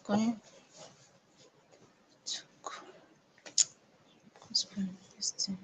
going to postpone this thing.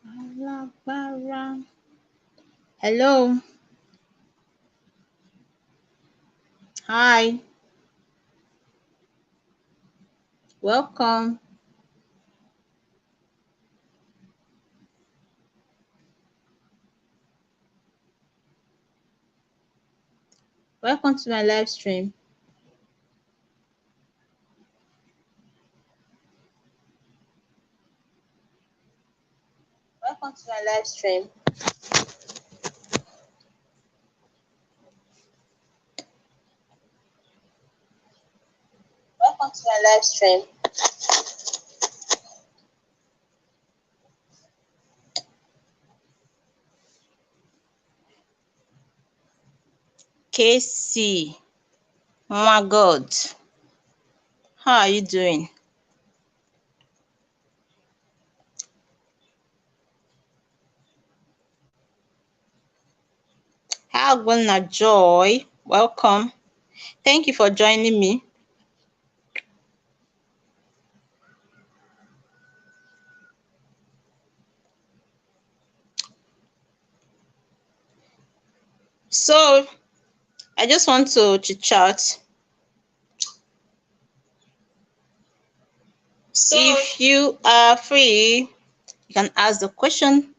Alágbára. Hello. Hi. Welcome. Welcome to my live stream. Welcome to my live stream. Welcome to my live stream. KC. Oh my God. How are you doing? Agwana Joy. Welcome. Thank you for joining me. So I just want to chit chat. So if you are free, you can ask the question,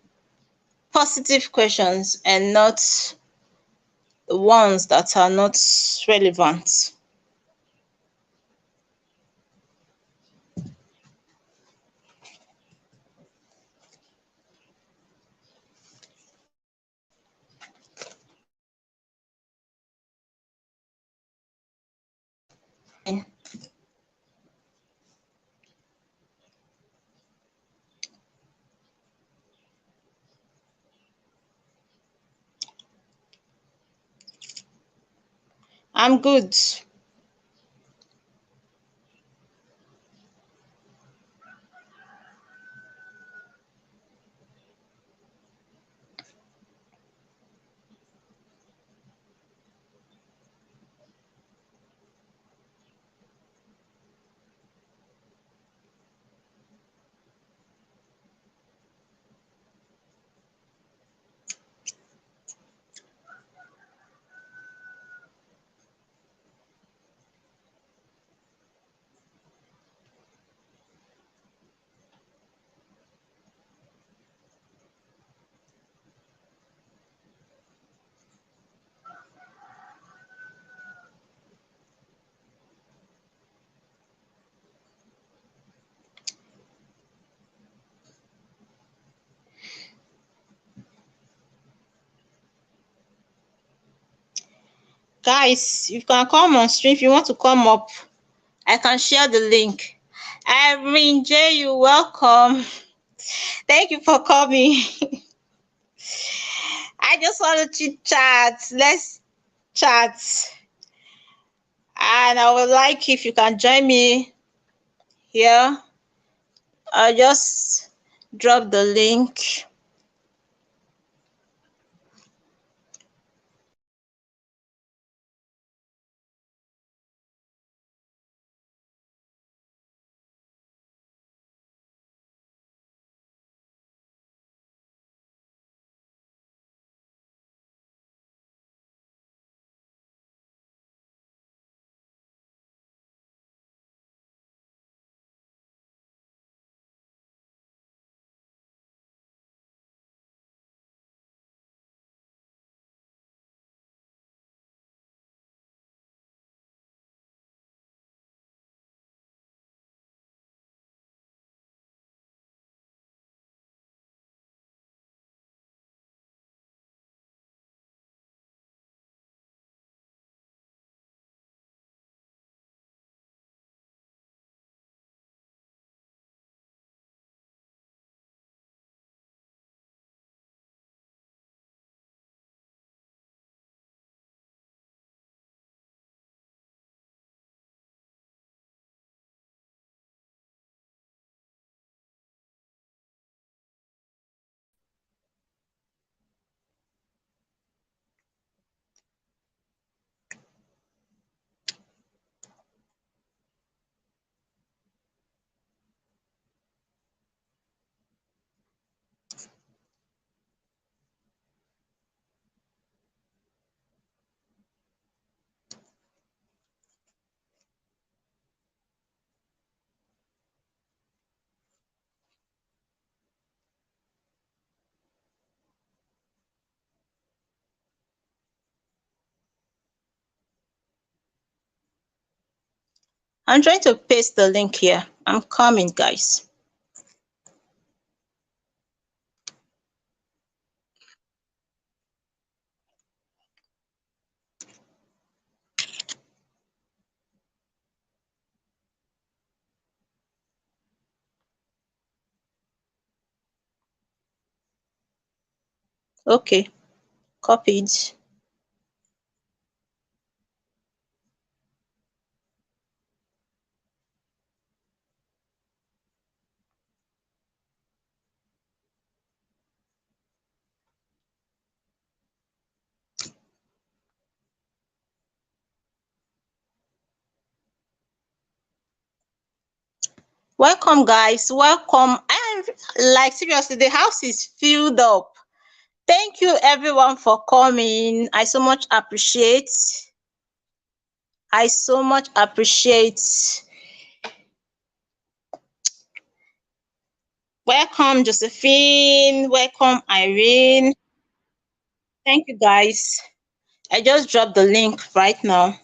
positive questions, and not the ones that are not relevant. I'm good. Guys, you can come on stream if you want to come up. I can share the link. Irene J, you welcome. Thank you for coming. I just want to chit chat. Let's chat. And I would like if you can join me here. I'll just drop the link. I'm trying to paste the link here. I'm coming, guys. Okay, copied. Welcome, guys. Welcome. And like seriously, the house is filled up. Thank you, everyone, for coming. I so much appreciate. I so much appreciate. Welcome, Josephine. Welcome, Irene. Thank you, guys. I just dropped the link right now.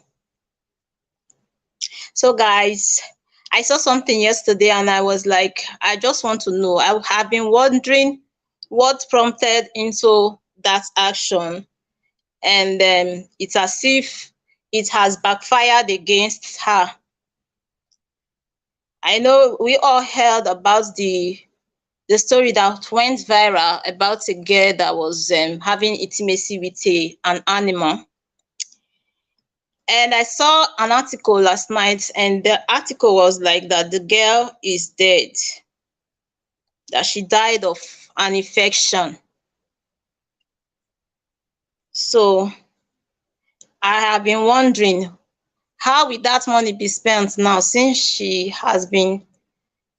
So, guys, I saw something yesterday and I was like, I just want to know. I have been wondering what prompted into that action. And it's as if it has backfired against her. I know we all heard about the story that went viral about a girl that was having intimacy with an animal. And I saw an article last night, and the article was like that the girl is dead, that she died of an infection. So I have been wondering, how will that money be spent now since she has been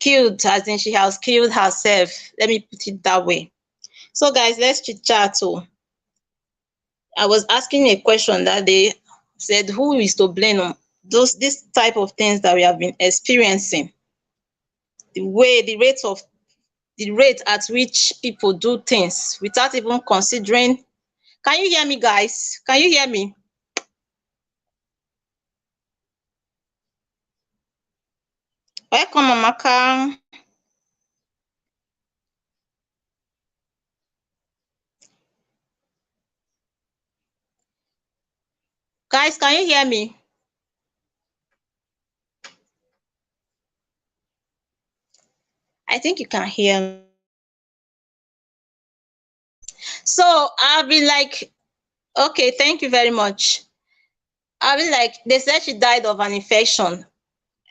killed, as in she has killed herself? Let me put it that way. So, guys, let's chit chat. I was asking a question that they said, who is to blame on this type of things that we have been experiencing? The rate at which people do things without even considering. Can you hear me, guys? Can you hear me? Welcome, Amaka. Guys, can you hear me? I think you can hear me. So I'll be like, okay, thank you very much. I'll be like, they said she died of an infection.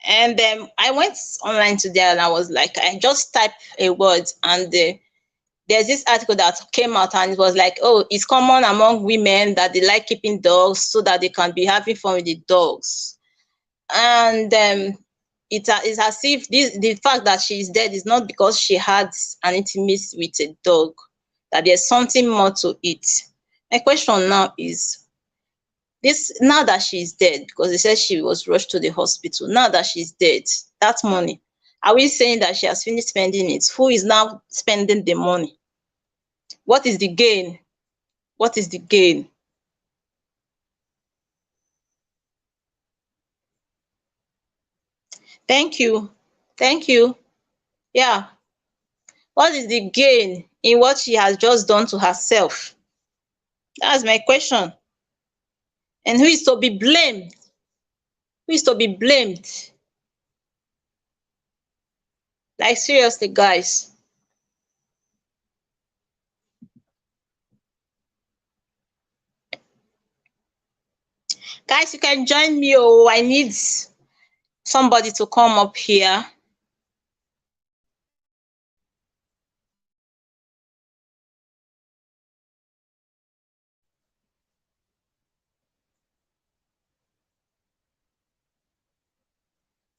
And I went online today and I was like, I just typed a word and there's this article that came out and it was like, oh, it's common among women that they like keeping dogs so that they can be having fun with the dogs. And it's as if the fact that she is dead is not because she had an intimacy with a dog, that there's something more to it. My question now is, this now that she's dead, because they said she was rushed to the hospital, now that she's dead, that money, are we saying that she has finished spending it? Who is now spending the money? What is the gain? What is the gain? Thank you. Thank you. Yeah. What is the gain in what she has just done to herself? That's my question. And who is to be blamed? Who is to be blamed? Like seriously, guys. Guys, you can join me. Oh, I need somebody to come up here.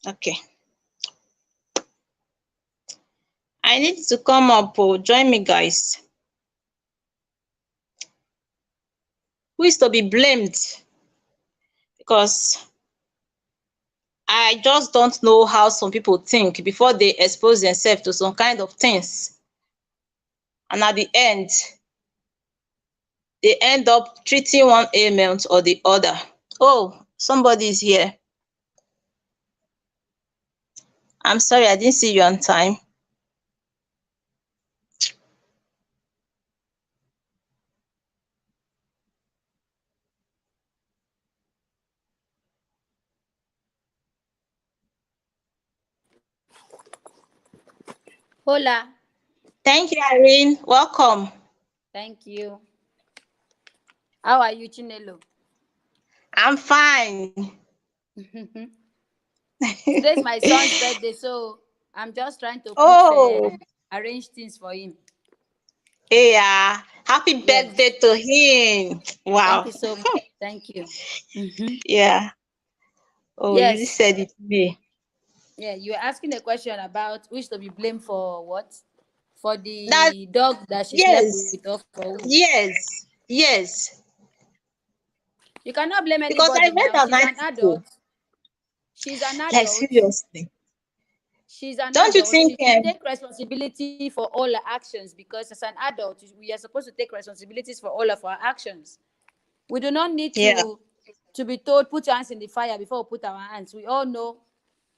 Okay. I need to come up. Oh, join me, guys. Who is to be blamed? Because I just don't know how some people think before they expose themselves to some kind of things. And at the end, they end up treating one ailment or the other. Oh, somebody is here. I'm sorry, I didn't see you on time. Hola. Thank you, Irene. Welcome. Thank you. How are you, Chinelo? I'm fine. Today's my son's birthday, so I'm just trying to Oh, arrange things for him. yeah. Happy Yes. birthday to him. Thank Wow. you so much. Thank you. Yeah. Oh, you Yes. said it to me. Yeah, you were asking a question about which to be blamed for what? For That the dog that she slept with yes, or for who? yes. You cannot blame Because anybody I read now. an She's an article. adult. She's an Like adult. seriously. She's an Don't you adult. think She should take responsibility for all her actions because as an adult, we are supposed to take responsibilities for all of our actions. We do not need yeah, to be told put your hands in the fire before we put our hands. We all know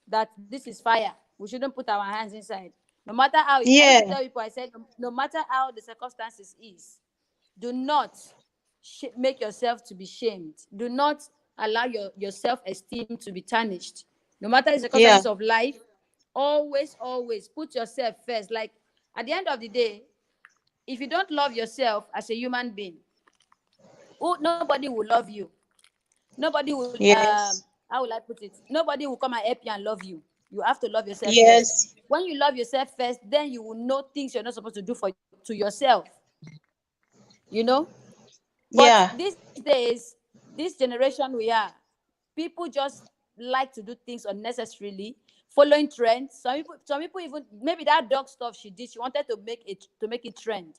that this is fire. We shouldn't put our hands inside. No matter how I used to yeah, tell people, I said, no matter how the circumstances is, do not make yourself to be shamed. Do not allow your self-esteem to be tarnished. No matter the yeah, circumstances of life, always put yourself first. Like at the end of the day, if you don't love yourself as a human being, nobody will love you. Nobody will yes, how will I put it? Nobody will come and help you and love you. You have to love yourself first. yes, When you love yourself first, then you will know things you're not supposed to do for to yourself. You know? But yeah, these days, this generation we are, people just like to do things unnecessarily, following trends. Some people even maybe that dog stuff she did, she wanted to make it trend.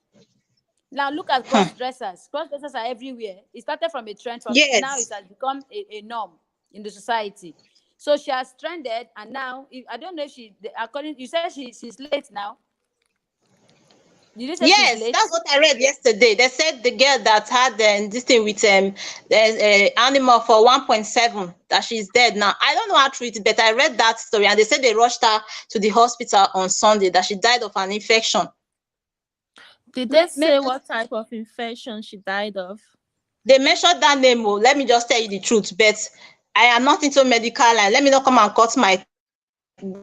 Now look at huh. cross dressers. Cross dressers are everywhere. It started from a trend. From now, it Yes, has become a norm in the society. So she has trended, and now I don't know if according you said she's late now. Did you say she's yes. late? That's what I read yesterday. They said the girl that had this thing with animal for 1.7 that she's dead now. I don't know how true it is, but I read that story and they said they rushed her to the hospital on Sunday that she died of an infection. Did they May, say what type of infection she died of? They mentioned that name. Oh, let me just tell you the truth, but I am not into medical line. Let me not come and cut my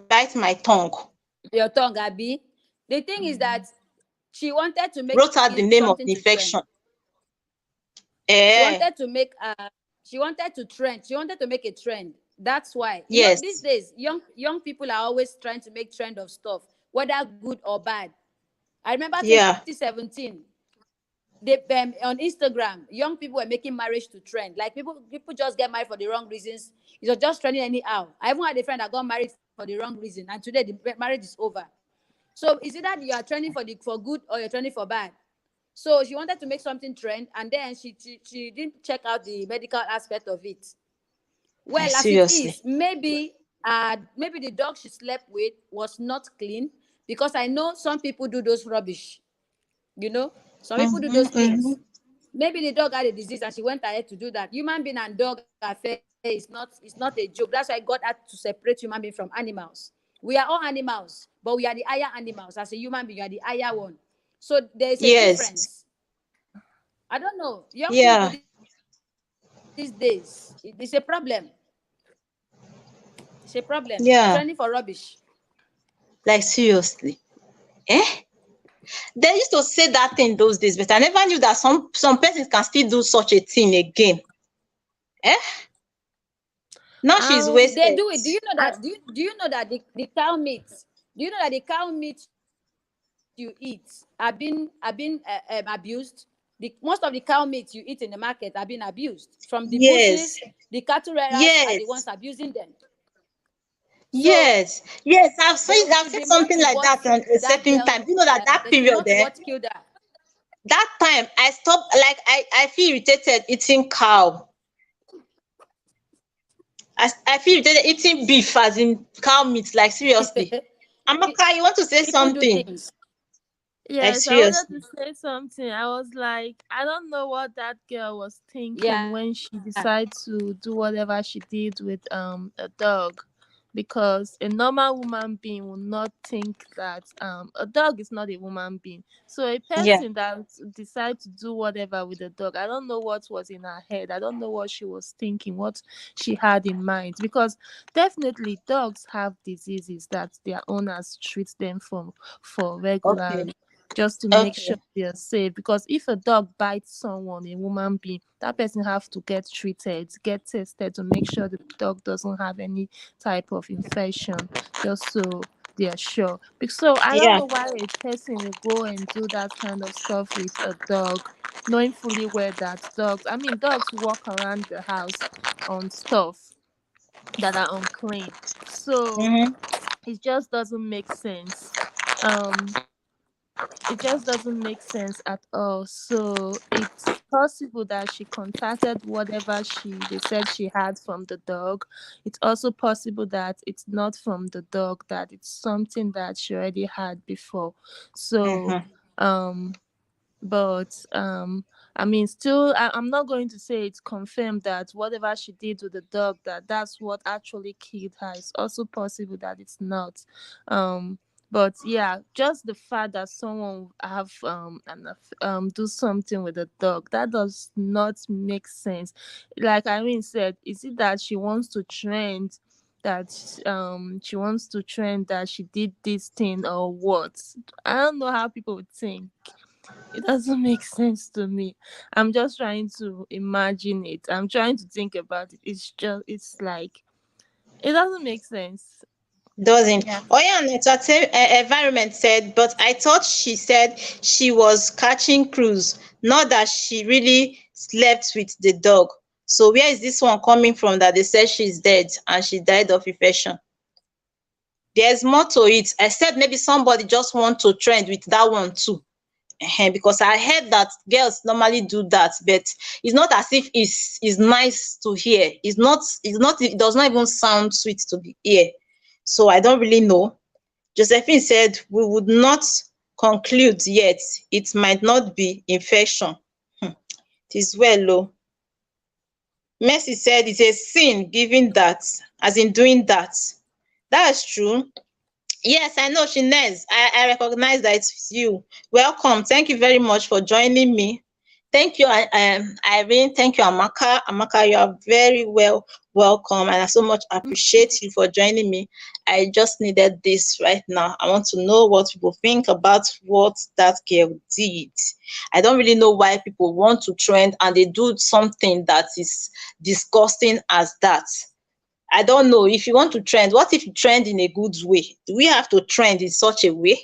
bite my tongue. your tongue, Abby. The thing is that she wanted to make Wrote out the it name of something the to trend. infection. She Eh, wanted to make she wanted to trend. She wanted to make a trend. That's why these yes, days young people are always trying to make trend of stuff, whether good or bad. I remember yeah, 2017. They on Instagram, young people were making marriage to trend. Like people just get married for the wrong reasons. It was just trending anyhow. I even had a friend that got married for the wrong reason, and today the marriage is over. So is it that you are trending for good or you're trending for bad? So she wanted to make something trend, and then she didn't check out the medical aspect of it. like Well, as it seriously. is, maybe the dog she slept with was not clean, because I know some people do those rubbish. You know, some people do those Mm-hmm. things. Maybe the dog had a disease and she went ahead to do that. Human being and dog affair is not a joke. That's why God had to separate human being from animals. We are all animals, but we are the higher animals. As a human being, you are the higher one. So there is a Yes, difference. I don't know. Young people yeah, these days, it's a problem. It's a problem. Trending for yeah, rubbish. like seriously. Eh? They used to say that thing those days, but I never knew that some persons can still do such a thing again. Eh? Now she's They wasted. do it. Do you know I that? Do you know that the cow meat? Do you know that the cow meat you eat are being abused? Most of the cow meat you eat in the market are being abused from the bushes. Yes, The cattle rearers are the ones yes, abusing them. So yes. I've they seen we I've should seen demand something to like what that on a that certain girl. time. You know that that They should period demand to there, what killed her. that time I stopped. Like I feel irritated eating cow. I feel irritated eating beef as in cow meat. Like seriously, Amaka, you want to say People do something? things. Like yes, I wanted to seriously. say something. I was like, I don't know what that girl was thinking Yeah. when she decided to do whatever she did with a dog, because a normal woman being will not think that a dog is not a woman being. So a Yeah. person that decide to do whatever with the dog, I don't know what was in her head. I don't know what she was thinking, what she had in mind. Because definitely dogs have diseases that their owners treat them for Okay. regularly, just to make sure Okay. they are safe. Because if a dog bites someone, a woman being, that person have to get treated, get tested to make sure the dog doesn't have any type of infection, just so they are sure. So I don't Yeah. know why a person will go and do that kind of stuff with a dog, knowing fully well that dogs walk around the house on stuff that are unclean. So Mm-hmm. it just doesn't make sense. Um, it just doesn't make sense at all. So it's possible that she contacted whatever they said she had from the dog. It's also possible that it's not from the dog, that it's something that she already had before. So Mm-hmm. um but still, I'm not going to say it's confirmed that whatever she did with the dog, that's what actually killed her. It's also possible that it's not. um but yeah, just the fact that someone would have do something with a dog, that does not make sense. Like Irene said, is it that she wants to trend, that she wants to trend that she did this thing, or what? I don't know how people would think. It doesn't make sense to me. I'm just trying to imagine it. I'm trying to think about it. It's like, it doesn't make sense. Doesn't. Yeah. Oya and environment said, but I thought she said she was catching cruise, not that she really slept with the dog. So where is this one coming from that they said she's dead and she died of infection? There's more to it. I said maybe somebody just want to trend with that one too. Because I heard that girls normally do that, but it's not as if it's nice to hear. It does not even sound sweet to the ear. So I don't really know. Josephine said we would not conclude yet. It might not be infection. It is well oh. Mercy said it's a sin giving that, as in doing that. That's true. Yes, I know, Shinez. I recognize that it's you. Welcome. Thank you very much for joining me. Thank you, Irene. Thank you, Amaka. Amaka, you are very welcome, and I so much appreciate you for joining me. I just needed this right now. I want to know what people think about what that girl did. I don't really know why people want to trend and they do something that is disgusting as that. I don't know. If you want to trend, what if you trend in a good way? Do we have to trend in such a way?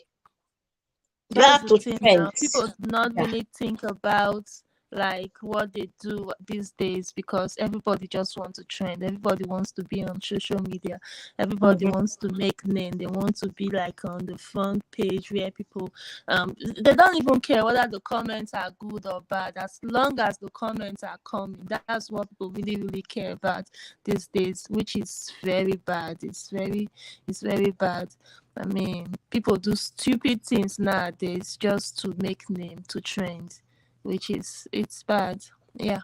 Do you That's have the to thing trend? now. People do not Yeah. really think about like what they do these days, because everybody just wants to trend. Everybody wants to be on social media. Everybody Mhm. wants to make name. They want to be like on the front page where people they don't even care whether the comments are good or bad. As long as the comments are coming, that's what people really care about these days, which is very bad. It's very bad. I mean, people do stupid things nowadays just to make name, to trend, which is, it's bad. Yeah,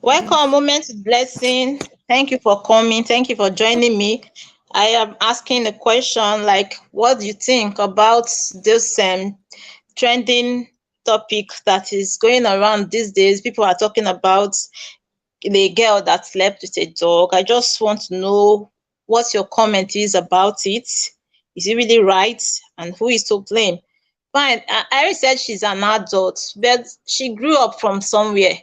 it Welcome, is. Moment with Blessing. Thank you for coming. Thank you for joining me. I am asking a question like, what do you think about this trending topic that is going around these days? People are talking about the girl that slept with a dog. I just want to know what your comment is about it. Is it really right? And who is to blame? Fine. Iris said she's an adult, but she grew up from somewhere.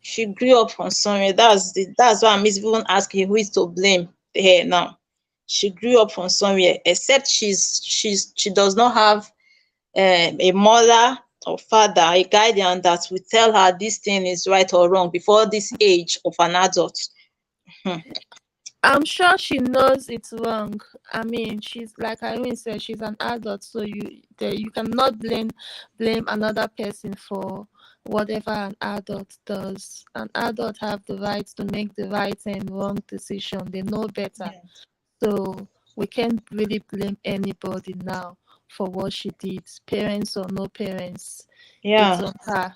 She grew up from somewhere. That's why I'm even asking who is to blame here now. She grew up from somewhere, except she does not have a mother or father, a guardian that will tell her this thing is right or wrong before this age of an adult. Hmm. I'm sure she knows it's wrong. I mean, she's, like Irene said, she's an adult, so you cannot blame another person for whatever an adult does. An adult have the right to make the right and wrong decision. They know better. Yeah. So we can't really blame anybody now for what she did, parents or no parents. It's Yeah. on her.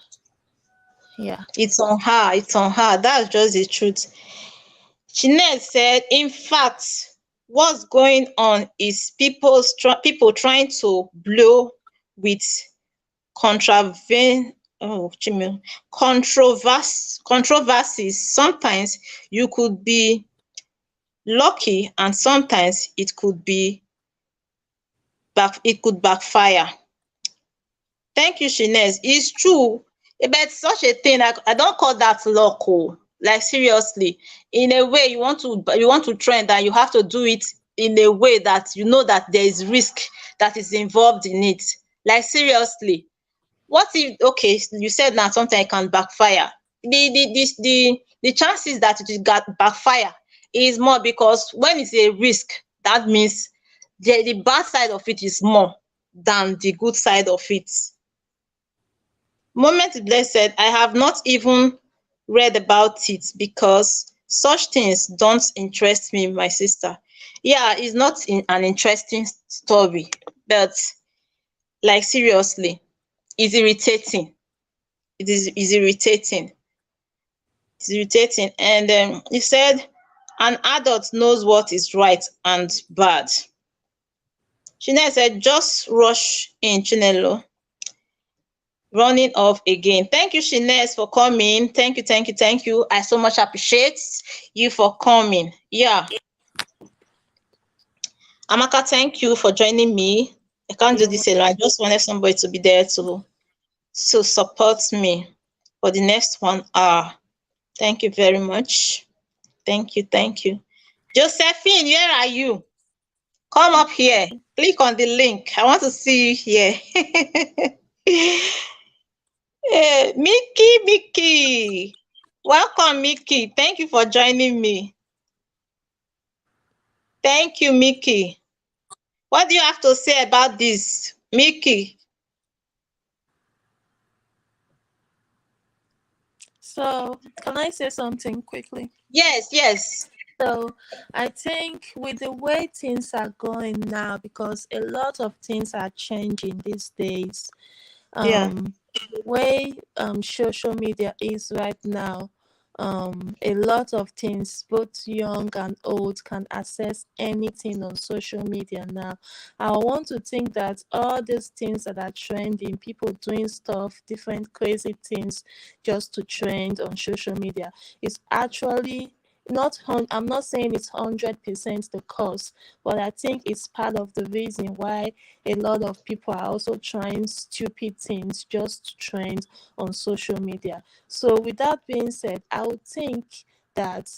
Yeah. It's on her. It's on her. That's just the truth. Chinette said, in fact, what's going on is people trying to blow with contraven controversies. Sometimes you could be lucky and sometimes it could backfire. Thank you, Shinez. It's true, but such a thing, I don't call that luck. Oh, like seriously, in a way, you want to trend, and you have to do it in a way that you know that there is risk that is involved in it. Like seriously, what if, okay, you said now something can backfire. The chances that it will get backfire is more, because when it's a risk, that means the bad side of it is more than the good side of it. Moment Blessed, I have not even read about it because such things don't interest me, my sister. Yeah, it's not an interesting story, but like seriously, it's irritating. Is irritating. It's irritating. And he said an adult knows what is right and bad. Chinelo said, just rush in, Chinelo. Running off again. Thank you, Shines, for coming. Thank you, thank you, thank you. I so much appreciate you for coming. Yeah. Amaka, thank you for joining me. I can't do this alone. I just wanted somebody to be there to support me for the next 1 hour. Thank you very much. Thank you, thank you. Josephine, where are you? Come up here. Click on the link. I want to see you here. Hey, Mickey. Welcome, Mickey. Thank you for joining me. Thank you, Mickey. What do you have to say about this, Mickey? So, can I say something quickly? Yes, yes. So, I think with the way things are going now, because a lot of things are changing these days, Yeah, the way social media is right now, a lot of things, both young and old, can access anything on social media now. I want to think that all these things that are trending, people doing stuff, different crazy things just to trend on social media, is actually I'm not saying it's 100% the cause, but I think it's part of the reason why a lot of people are also trying stupid things just to trend on social media. So, with that being said, I would think that,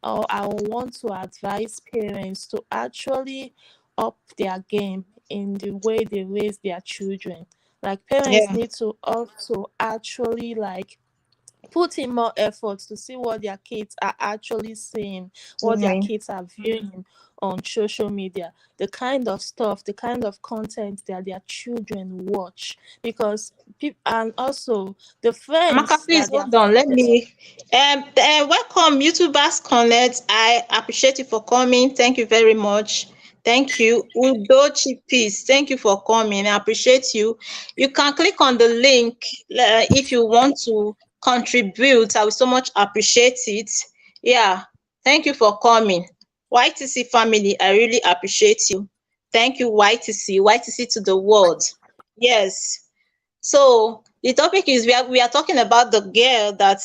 or I would want to advise parents to actually up their game in the way they raise their children. Like, parents yeah, need to also actually like put in more effort to see what their kids are actually seeing, what their doing. kids are viewing on social media, the kind of stuff, the kind of content that their children watch. Because people, and also the Amaka, friends please that their hold on. Let me welcome YouTubers Connect. I appreciate you for coming. Thank you very much. Thank you. Udochi Peace. Thank you for coming. I appreciate you. You can click on the link if you want to contribute. I will so much appreciate it. Yeah. Thank you for coming. YTC family, I really appreciate you. Thank you, YTC. YTC to the world. Yes. So the topic is we are talking about the girl that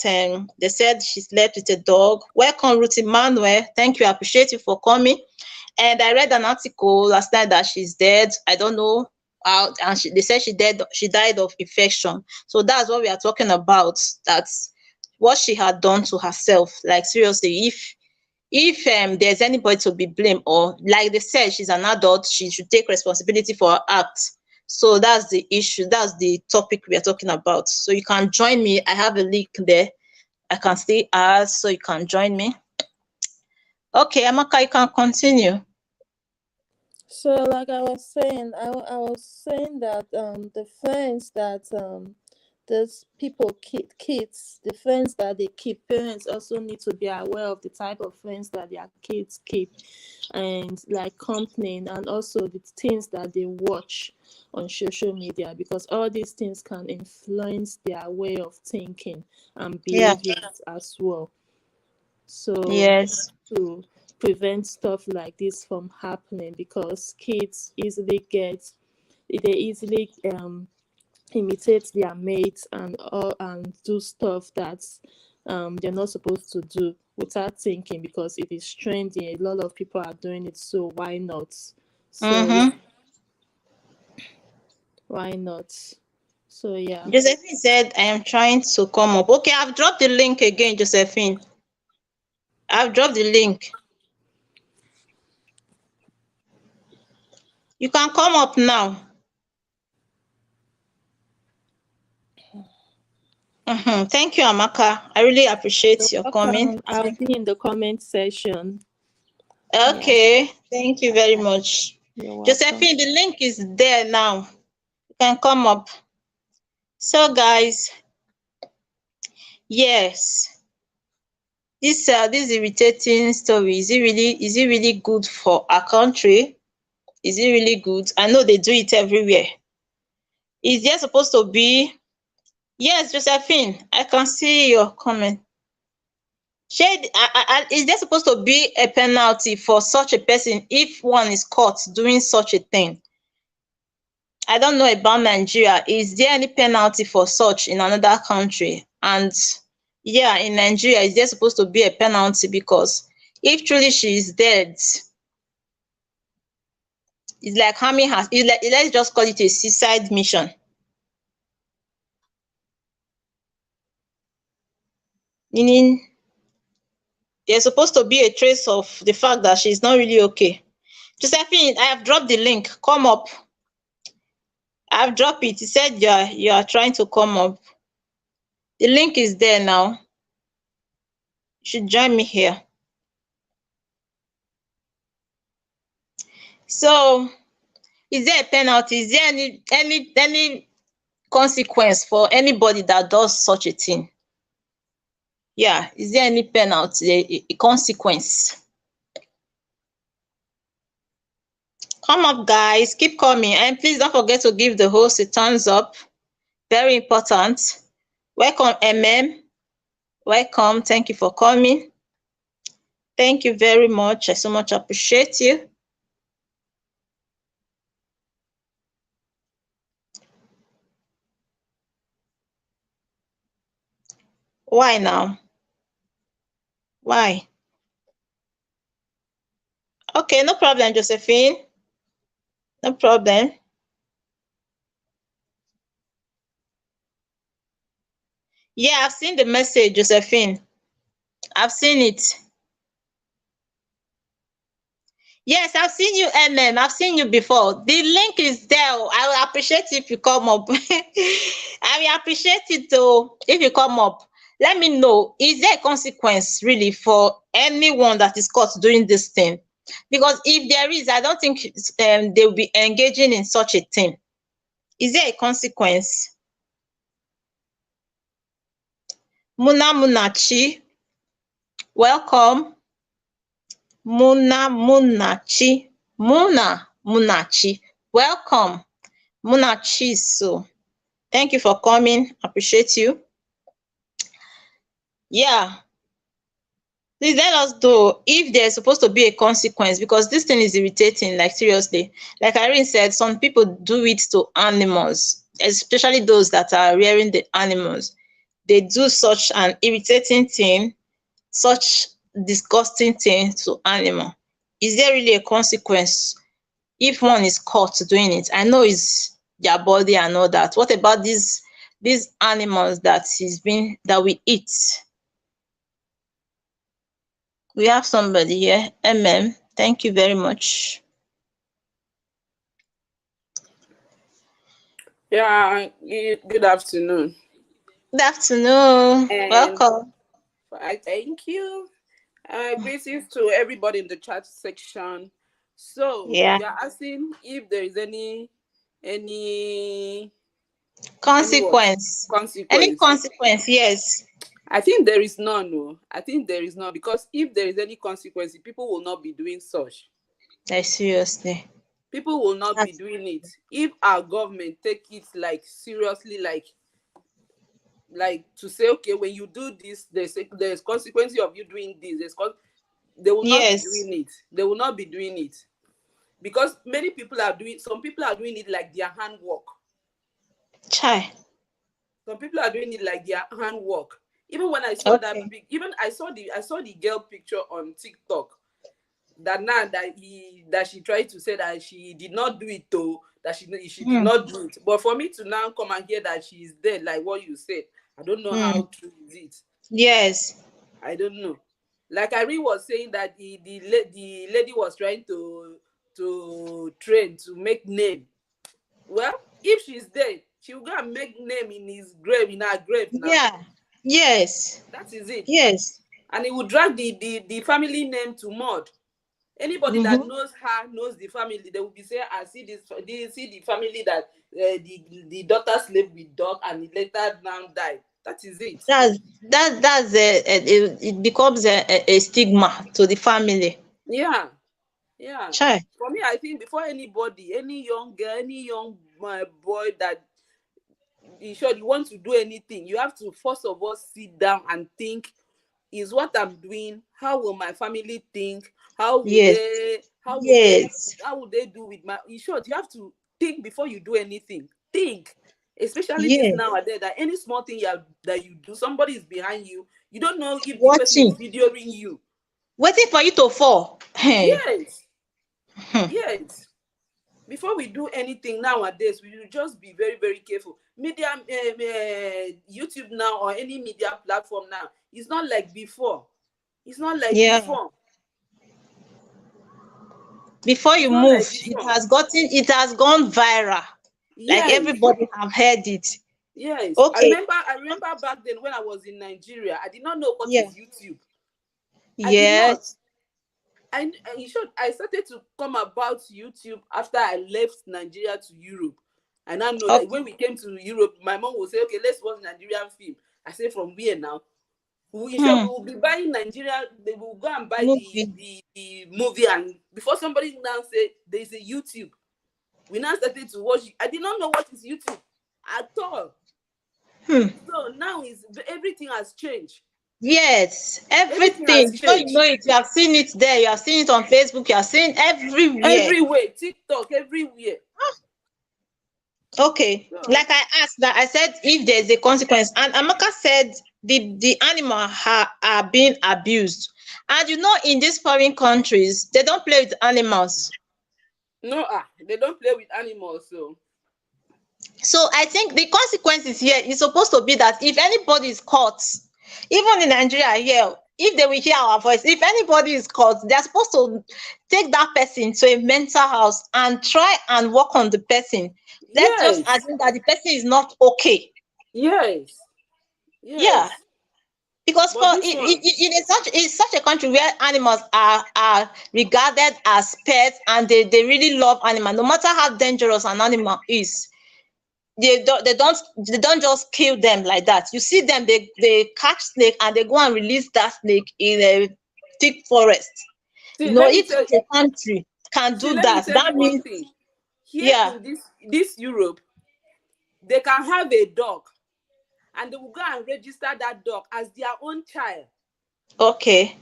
they said she slept with a dog. Welcome, Ruth Emmanuel. Thank you. I appreciate you for coming. And I read an article last night that she's dead. I don't know how, and they said she died of infection. So that's what we are talking about. That's what she had done to herself. Like seriously, if there's anybody to be blamed, or like they said, she's an adult, she should take responsibility for her acts. So that's the issue, that's the topic we are talking about. So you can join me. I have a link there. I can still ask, so you can join me. Okay, Amaka, you can continue. So, like I was saying, I was saying that the friends that those people keep, kids, the friends that they keep, parents also need to be aware of the type of friends that their kids keep, and like company, and also the things that they watch on social media, because all these things can influence their way of thinking and Yeah. behaviors as well. So Yes. to prevent stuff like this from happening, because kids easily imitate their mates and do stuff that they're not supposed to do without thinking, because it is trendy. A lot of people are doing it, so why not? So yeah, Mm-hmm. why not? So yeah. Josephine said, I am trying to come up. Okay, I've dropped the link again, Josephine. I've dropped the link. You can come up now. Thank you, Amaka. I really appreciate your comment. Welcome. I'll be in the comment section. Yeah, Okay, thank you very much. you're welcome. Josephine, the link is there now. You can come up. So, guys, yes, this irritating story, is it really good for our country? Is it really good? I know they do it everywhere. Is there supposed to be? Yes, Josephine, I can see your comment. Shade, is there supposed to be a penalty for such a person if one is caught doing such a thing? I don't know about Nigeria. Is there any penalty for such in another country? And yeah, in Nigeria, is there supposed to be a penalty? Because if truly she is dead, it's like harming her. Let's just call it a suicide mission. Meaning there's supposed to be a trace of the fact that she's not really okay. Josephine, I have dropped the link. Come up. I've dropped it. It said you are trying to come up. The link is there now. You should join me here. So, is there a penalty? Is there any consequence for anybody that does such a thing? Yeah, is there any penalty, a consequence? Come up, guys. Keep coming. And please don't forget to give the host a thumbs up. Very important. Welcome, MM. Welcome. Thank you for coming. Thank you very much. I so much appreciate you. Why now? Why? Okay, no problem, Josephine. No problem. Yeah, I've seen the message, Josephine. I've seen it. Yes, I've seen you, MM. I've seen you before. The link is there. I will appreciate if you come up. I will appreciate it though if you come up. Let me know. Is there a consequence really for anyone that is caught doing this thing? Because if there is, I don't think they will be engaging in such a thing. Is there a consequence? Muna Munachi, welcome. Munachi, welcome. Munachi, so thank you for coming. Appreciate you. Yeah, please let us know if there's supposed to be a consequence, because this thing is irritating, like seriously. Like Irene said, some people do it to animals, especially those that are rearing the animals. They do such an irritating thing, such disgusting thing to animal. Is there really a consequence if one is caught doing it? I know it's their body and all that. What about these animals that we eat? We have somebody here. Thank you very much. Yeah, good afternoon. Good afternoon. And Welcome. I thank you. Greetings to everybody in the chat section. So Yeah. you're asking if there is any what Consequence. Any consequence. consequence, yes. I think there is none. No. I think there is none, because if there is any consequence, people will not be doing such. Like seriously. People will not be That's doing it if our government take it like seriously, like to say, okay, when you do this, there's consequences of you doing this. They will not be Yes. doing it. They will not be doing it. Because many people are doing, some people are doing it like their handwork. Chai. Some people are doing it like their handwork. Even when I saw that, Okay. even I saw the girl picture on TikTok. That now that she tried to say that she did not do it though, that she did Hmm. not do it. But for me to now come and hear that she is dead, like what you said, I don't know Hmm. how true is it. Yes. I don't know. Like Irene was saying that the lady was trying to train to make name. Well, if she's dead, she will go and make name in her grave now. Yeah. Yes. That is it. Yes. And it will drag the family name to mud. Anybody Mm-hmm. that knows her knows the family. They will be saying, "I see this. See the family that the daughter slept with dog and he later now died." That is it. That's it becomes a stigma to the family. Yeah, yeah. Chai. For me, I think before anybody, any young girl, any young boy that in short you want to do anything, you have to first of all sit down and think: is what I'm doing, how will my family think? How would Yes. they how would they Yes. how would they do with my, in short, you have to think before you do anything. Think. Especially this Yes. nowadays, that any small thing that you do, somebody is behind you. You don't know if the person is Watching. videoing you. Waiting for you to fall. Hey. Yes, Hmm. yes. Before we do anything nowadays, we will just be very, very careful. Media, YouTube now or any media platform now, it's not like before. It's not like Yeah. before. Before It's you not move, like before. it has gone viral. Like Yes, everybody have heard it. yes. I Okay. remember. I remember back then when I was in Nigeria, I did not know what Yeah. is YouTube. I did not. Yes. And in short, I started to come about YouTube after I left Nigeria to Europe. And I know that Okay. when we came to Europe, my mom would say, "Okay, let's watch Nigerian film." I say, "From where now?" In short, we Hmm. will be buying Nigeria. They will go and buy the, Movie. the the movie, and before somebody now say there is a YouTube, we now started to watch. I did not know what is YouTube at all. Hmm. So now is everything has changed. Yes. Everything has Everything. Before you know changed. it, you have seen it there. You have seen it on Facebook. You have seen it everywhere. Everywhere, TikTok, everywhere. Okay. So Like I asked that, I said if there's a consequence, and Amaka said the animal are being abused. And you know, in these foreign countries, they don't play with animals. no, they don't play with animals. So So I think the consequences here is supposed to be that if anybody is caught, even in Nigeria here, if they will hear our voice, if anybody is caught, they're supposed to take that person to a mental house and try and work on the person. Let's just yes, assume that the person is not okay. yes, Yeah, yes. because for But this one, in such a country where animals are regarded as pets and they really love animal, no matter how dangerous an animal is, they don't just kill them like that. You see them, they catch snake and they go and release that snake in a thick forest. see, If such a country can do let me that, tell that you one means thing. Here yeah. in this Europe, they can have a dog, and they will go and register that dog as their own child. Okay.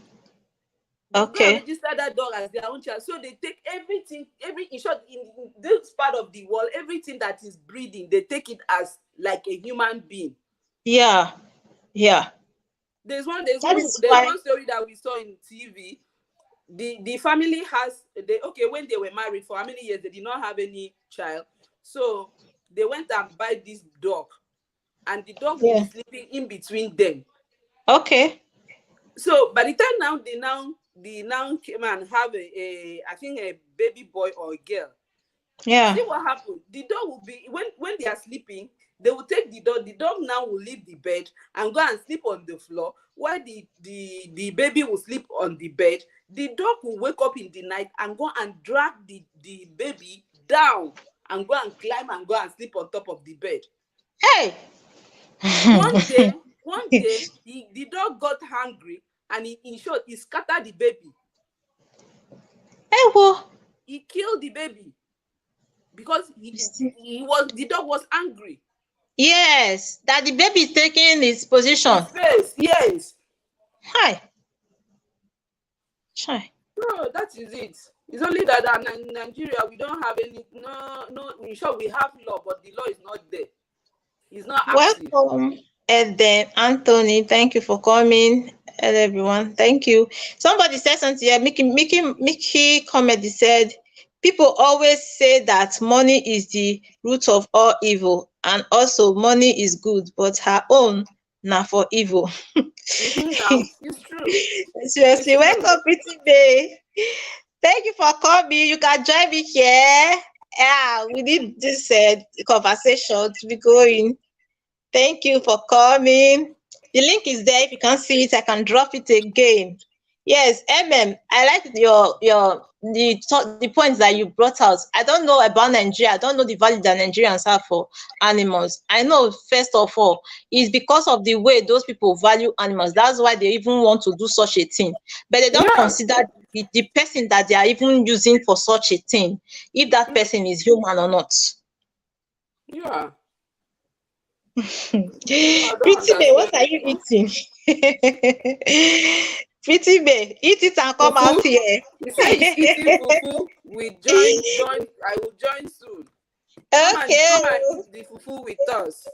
They will go and Okay. register that dog as their own child. So they take everything, in short, in this part of the world, everything that is breeding, they take it as like a human being. Yeah. Yeah. There's one there's That one is there's why. one story that we saw in TV. The family has okay, when they were married for how many years, they did not have any child. So they went and buy this dog, and the dog will be Yeah. sleeping in between them. Okay. So by the time now they now came and have a I think a baby boy or a girl. Yeah. See what happened. The dog will be when they are sleeping, they will take the dog. The dog now will leave the bed and go and sleep on the floor, while the baby will sleep on the bed. The dog will wake up in the night and go and drag the baby down and go and climb and go and sleep on top of the bed. Hey. One day, the dog got hungry, and in short, he scattered the baby. Hey, well, He killed the baby because you see. the dog was angry. Yes, that the baby is taking his position. His face, yes. Hi. Chai. No, that is it. It's only that in Nigeria we don't have any. No. In short, we have law, but the law is not there. It's not active. Welcome, and then Anthony. Thank you for coming. Hello, everyone. Thank you. Somebody said something here. Mickey comment. He said, people always say that money is the root of all evil, and also money is good, but her own na for evil. Now it's true. Seriously, It's true. welcome, Pretty Bay. Thank you for coming. You can join me here. Yeah, we need this conversation to be going. Thank you for coming. The link is there. If you can't see it, I can drop it again. Yes, I like the points that you brought out. I don't know about Nigeria. I don't know the value that Nigerians have for animals. I know, first of all, it's because of the way those people value animals. That's why they even want to do such a thing. But they don't consider the person that they are even using for such a thing, if that person is human or not. Yeah. Pretty Bay, what are you eating? Pretty Bay, eat it and come out here. He said he's eating fufu. We join. I will join soon. Come Okay. and eat the fufu with us.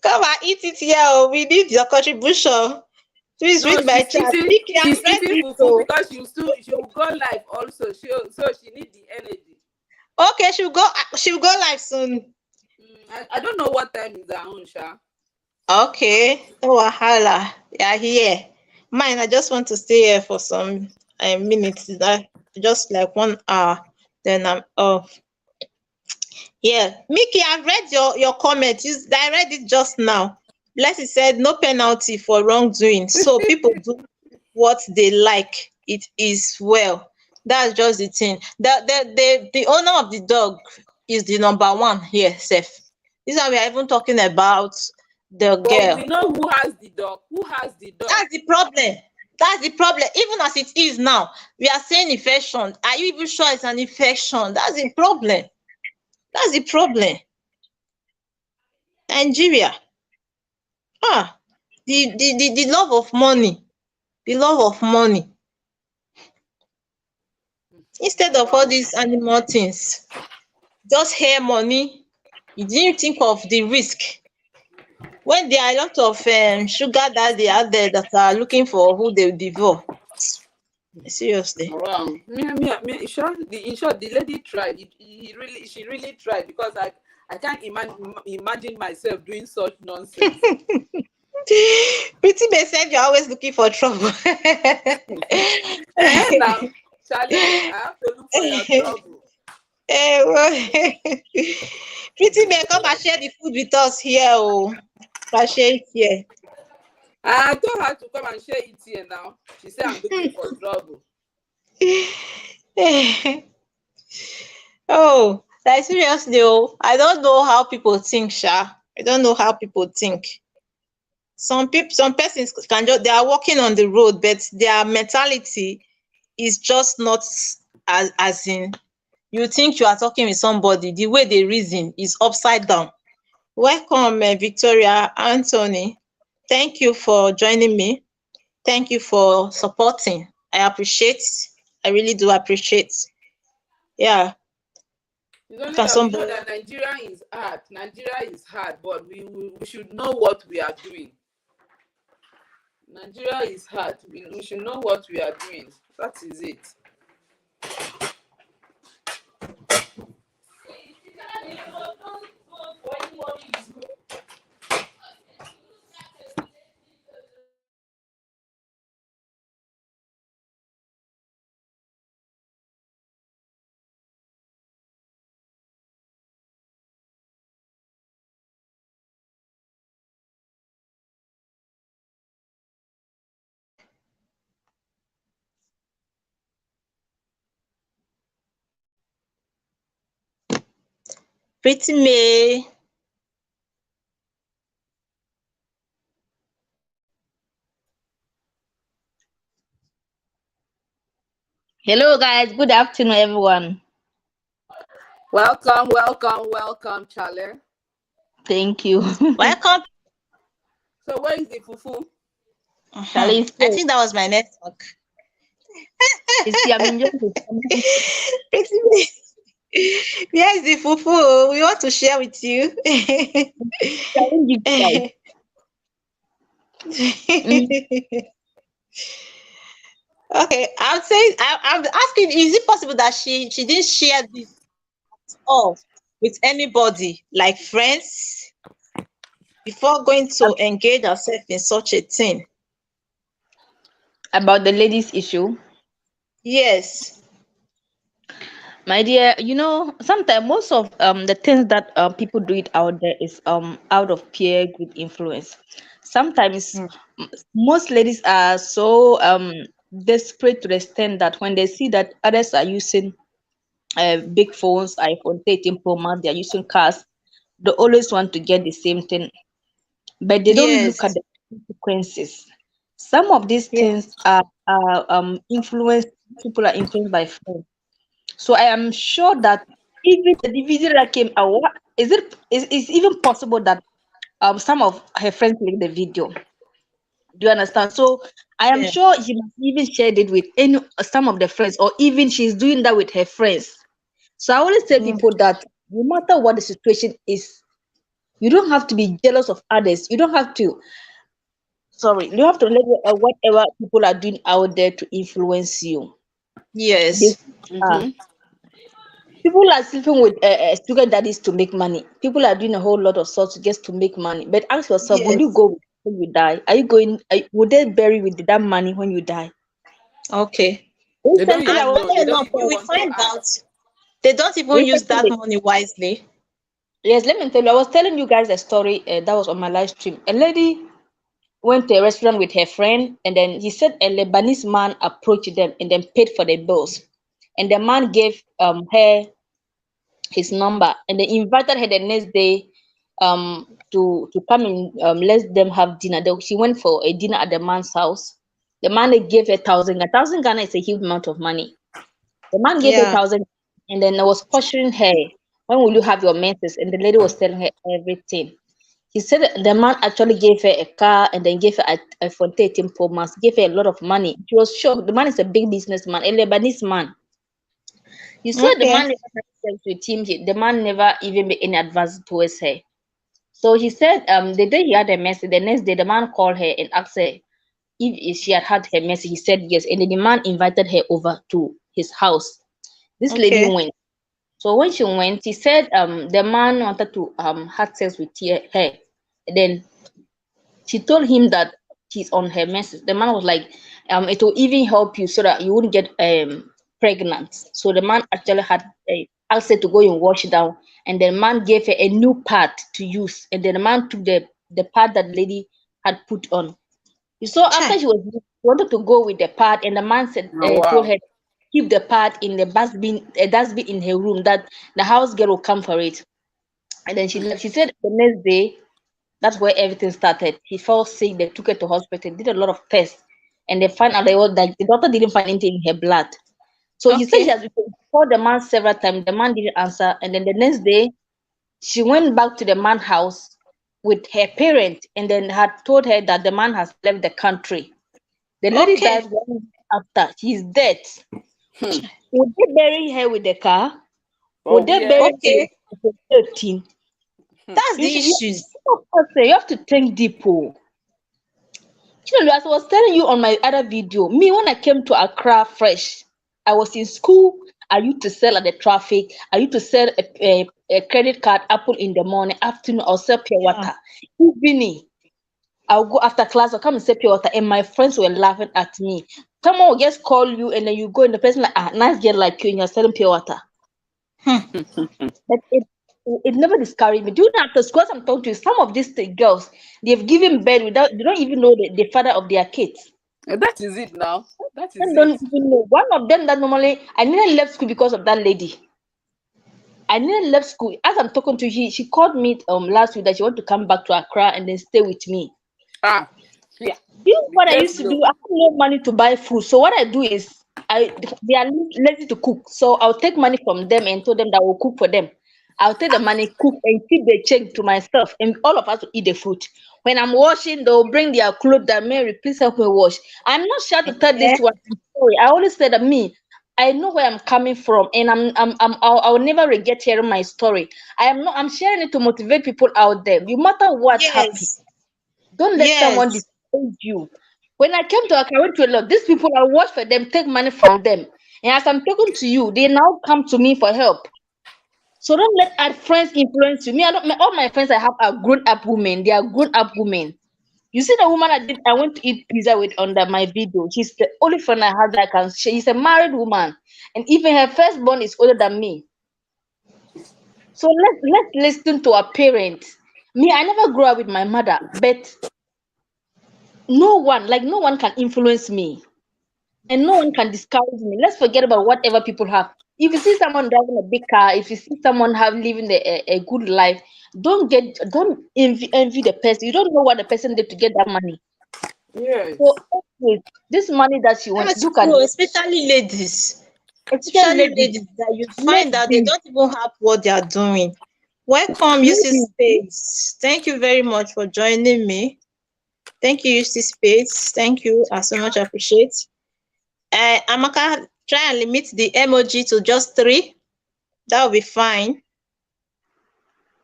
Come and eat it here. Oh. We need your contribution. Please read my chat. She's eating fufu because she will go live also. So she needs the energy. Okay, she'll go live soon. I don't know what time is her own, Sha. Okay. Oh, wahala. Yeah, here. Mine, I just want to stay here for some minutes. Just like 1 hour. Then I'm off. Yeah. Mickey, I read your comment. I read it just now. Blessy said no penalty for wrongdoing. So people do what they like. It is well. That's just the thing. The owner of the dog is the number one here, Seth. This is why we are even talking about the girl. We know who has the dog. Who has the dog? That's the problem. That's the problem. Even as it is now, we are saying infection. Are you even sure it's an infection? That's the problem. That's the problem. Nigeria. The love of money. The love of money. Instead of all these animal things, just hair money. You didn't think of the risk. When there are a lot of sugar daddy out there that are looking for who they devour. Seriously. Wow. In short, the lady tried. She really tried, because I can't imagine myself doing such nonsense. Pretty Bay said you're always looking for trouble. Now, Charlie, I have to look for your trouble. Pretty Bay, come and share the food with us here. Oh, share it here. I told her to come and share it here now. She said I'm looking for trouble. Oh, like seriously, I don't know how people think, Sha. I don't know how people think. Some persons they are walking on the road, but their mentality is just not as in, you think you are talking with somebody. The way they reason is upside down. Welcome, Victoria, Anthony. Thank you for joining me. Thank you for supporting. I appreciate. I really do appreciate. Yeah. It's only that we know that Nigeria is hard. Nigeria is hard, but we should know what we are doing. Nigeria is hard. We should know what we are doing. That is it. Pretty May. Hello, guys. Good afternoon, everyone. Welcome, Charlie. Thank you. Welcome. So where is the fufu? Charlie, I so think that was my network. you see, I'm enjoying this. Pretty. Where is the fufu? We want to share with you. Challenge you guys. Mm, Okay, I'm saying I'm asking, is it possible that she didn't share this at all with anybody, like friends, before going to engage herself in such a thing? about the ladies' issue. Yes. My dear, sometimes most of the things that people do it out there is out of peer group influence. Sometimes Mm. most ladies are so desperate to the extent that when they see that others are using big phones, iPhone 13 Pro Max, they are using cars, they always want to get the same thing, but they don't look at Yes. the consequences. Some of these Yeah. things are influenced. People are influenced by friends. So I am sure that even the video that came out, is even possible that some of her friends like the video. Do you understand? So I am Yeah. sure she must even shared it with any some of the friends, or even she's doing that with her friends. So I always tell Mm. people that no matter what the situation is, you don't have to be jealous of others. You don't have to. Sorry, you don't have to let whatever people are doing out there to influence you. This, Yes. uh, Mm-hmm. People are sleeping with sugar daddies to make money. People are doing a whole lot of sorts just to make money. But ask yourself, will you Yes. go when you die? Are you going? Would they bury with that money when you die? Okay. They don't Recently, I And was even know. They funny don't enough, even we want to find ask. out they don't even use that recently, money wisely. yes, let me tell you, I was telling you guys a story that was on my live stream. A lady went to a restaurant with her friend, and then he said a Lebanese man approached them and then paid for the bills. And the man gave her his number, and they invited her the next day to come and let them have dinner. She went for a dinner at the man's house. The man they gave her a thousand Ghana is a huge amount of money. The man gave her Yeah. thousand, and then I was questioning her, when will you have your menses? And the lady was telling her everything. He said that the man actually gave her a car and then gave her a iPhone 13 Pro Max, gave her a lot of money. She was shocked. The man is a big businessman, a Lebanese man. You said the man Okay. never had sex with him. The man never even made any advance towards her. So he said the day he had a message, the next day the man called her and asked her if she had her message. He said yes. And then the man invited her over to his house. This lady Okay. went. So when she went, he said the man wanted to have sex with her. And then she told him that she's on her message. The man was like, it will even help you so that you wouldn't get pregnant. So the man actually had asked her to go and wash down, and the man gave her a new pad to use, and then the man took the pad that the lady had put on. So after Chai. she wanted to go with the pad, and the man said Oh, told wow. her keep the pad in the dustbin in her room, that the house girl will come for it. And then she left. She said the next day, that's where everything started. He fell sick. They took her to hospital, did a lot of tests, and they found out that the doctor didn't find anything in her blood. So he said she Okay. has called the man several times. The man didn't answer, and then the next day she went back to the man's house with her parent, and then had told her that the man has left the country. The lady died Okay. 1 week after. She's dead. Hmm. Would they bury her with the car? Would Oh, they yeah. bury her with Okay. the 13? That's You the should. issues. You have to think deep. Oh. As I was telling you on my other video, me when I came to Accra fresh, I was in school. I used to sell at the traffic. I used to sell a credit card apple in the morning, afternoon. I'll sell pure Yeah. water. Evening, I'll go after class. I'll come and sell pure water, and my friends were laughing at me. Someone will just call you, and then you go, and the person like, nice girl like you, and you're selling pure water. Hmm. But it never discouraged me. During after school, as I'm talking to you, some of these girls, they've given birth without, they don't even know the father of their kids. That is it now. That Some is don't it. even know. One of them that normally, I nearly left school because of that lady. I nearly left school. As I'm talking to you, she called me last week that she want to come back to Accra and then stay with me. Ah, yeah. You know Be what I used to careful. do? I have no money to buy food. So what I do is they are lazy to cook. So I'll take money from them and tell them that I will cook for them. I'll take the money, cook, and keep the change to myself, and all of us will eat the food. When I'm washing, they'll bring their clothes that Mary, please help me wash. I'm not shy to tell this Yeah. one story. I always say that me, I know where I'm coming from, and I'll never regret hearing my story. I'm sharing it to motivate people out there. No matter what happens, Yes. don't let someone Yes. discourage you. When I came to Accra, I went to a lot. These people, I watch for them, take money from them. And as I'm talking to you, they now come to me for help. So don't let our friends influence you. Me, I don't. All my friends I have are grown-up women. They are grown-up women. You see the woman I went to eat pizza with under my video. She's the only friend I have that I can. She's a married woman, and even her firstborn is older than me. So let's listen to our parents. Me, I never grew up with my mother, but no one can influence me, and no one can discourage me. Let's forget about whatever people have. If you see someone driving a big car, if you see someone have living a good life, don't envy the person. You don't know what the person did to get that money. Yes. So always, this money that you want, That's look at true, it, especially ladies. especially Especially ladies. ladies that you find that they Ladies, don't even have what they are doing. Welcome, UC ladies. Space. Thank you very much for joining me. Thank you, UC Space. Thank you. I so much appreciate. Amaka, try and limit the emoji to just 3. That will be fine.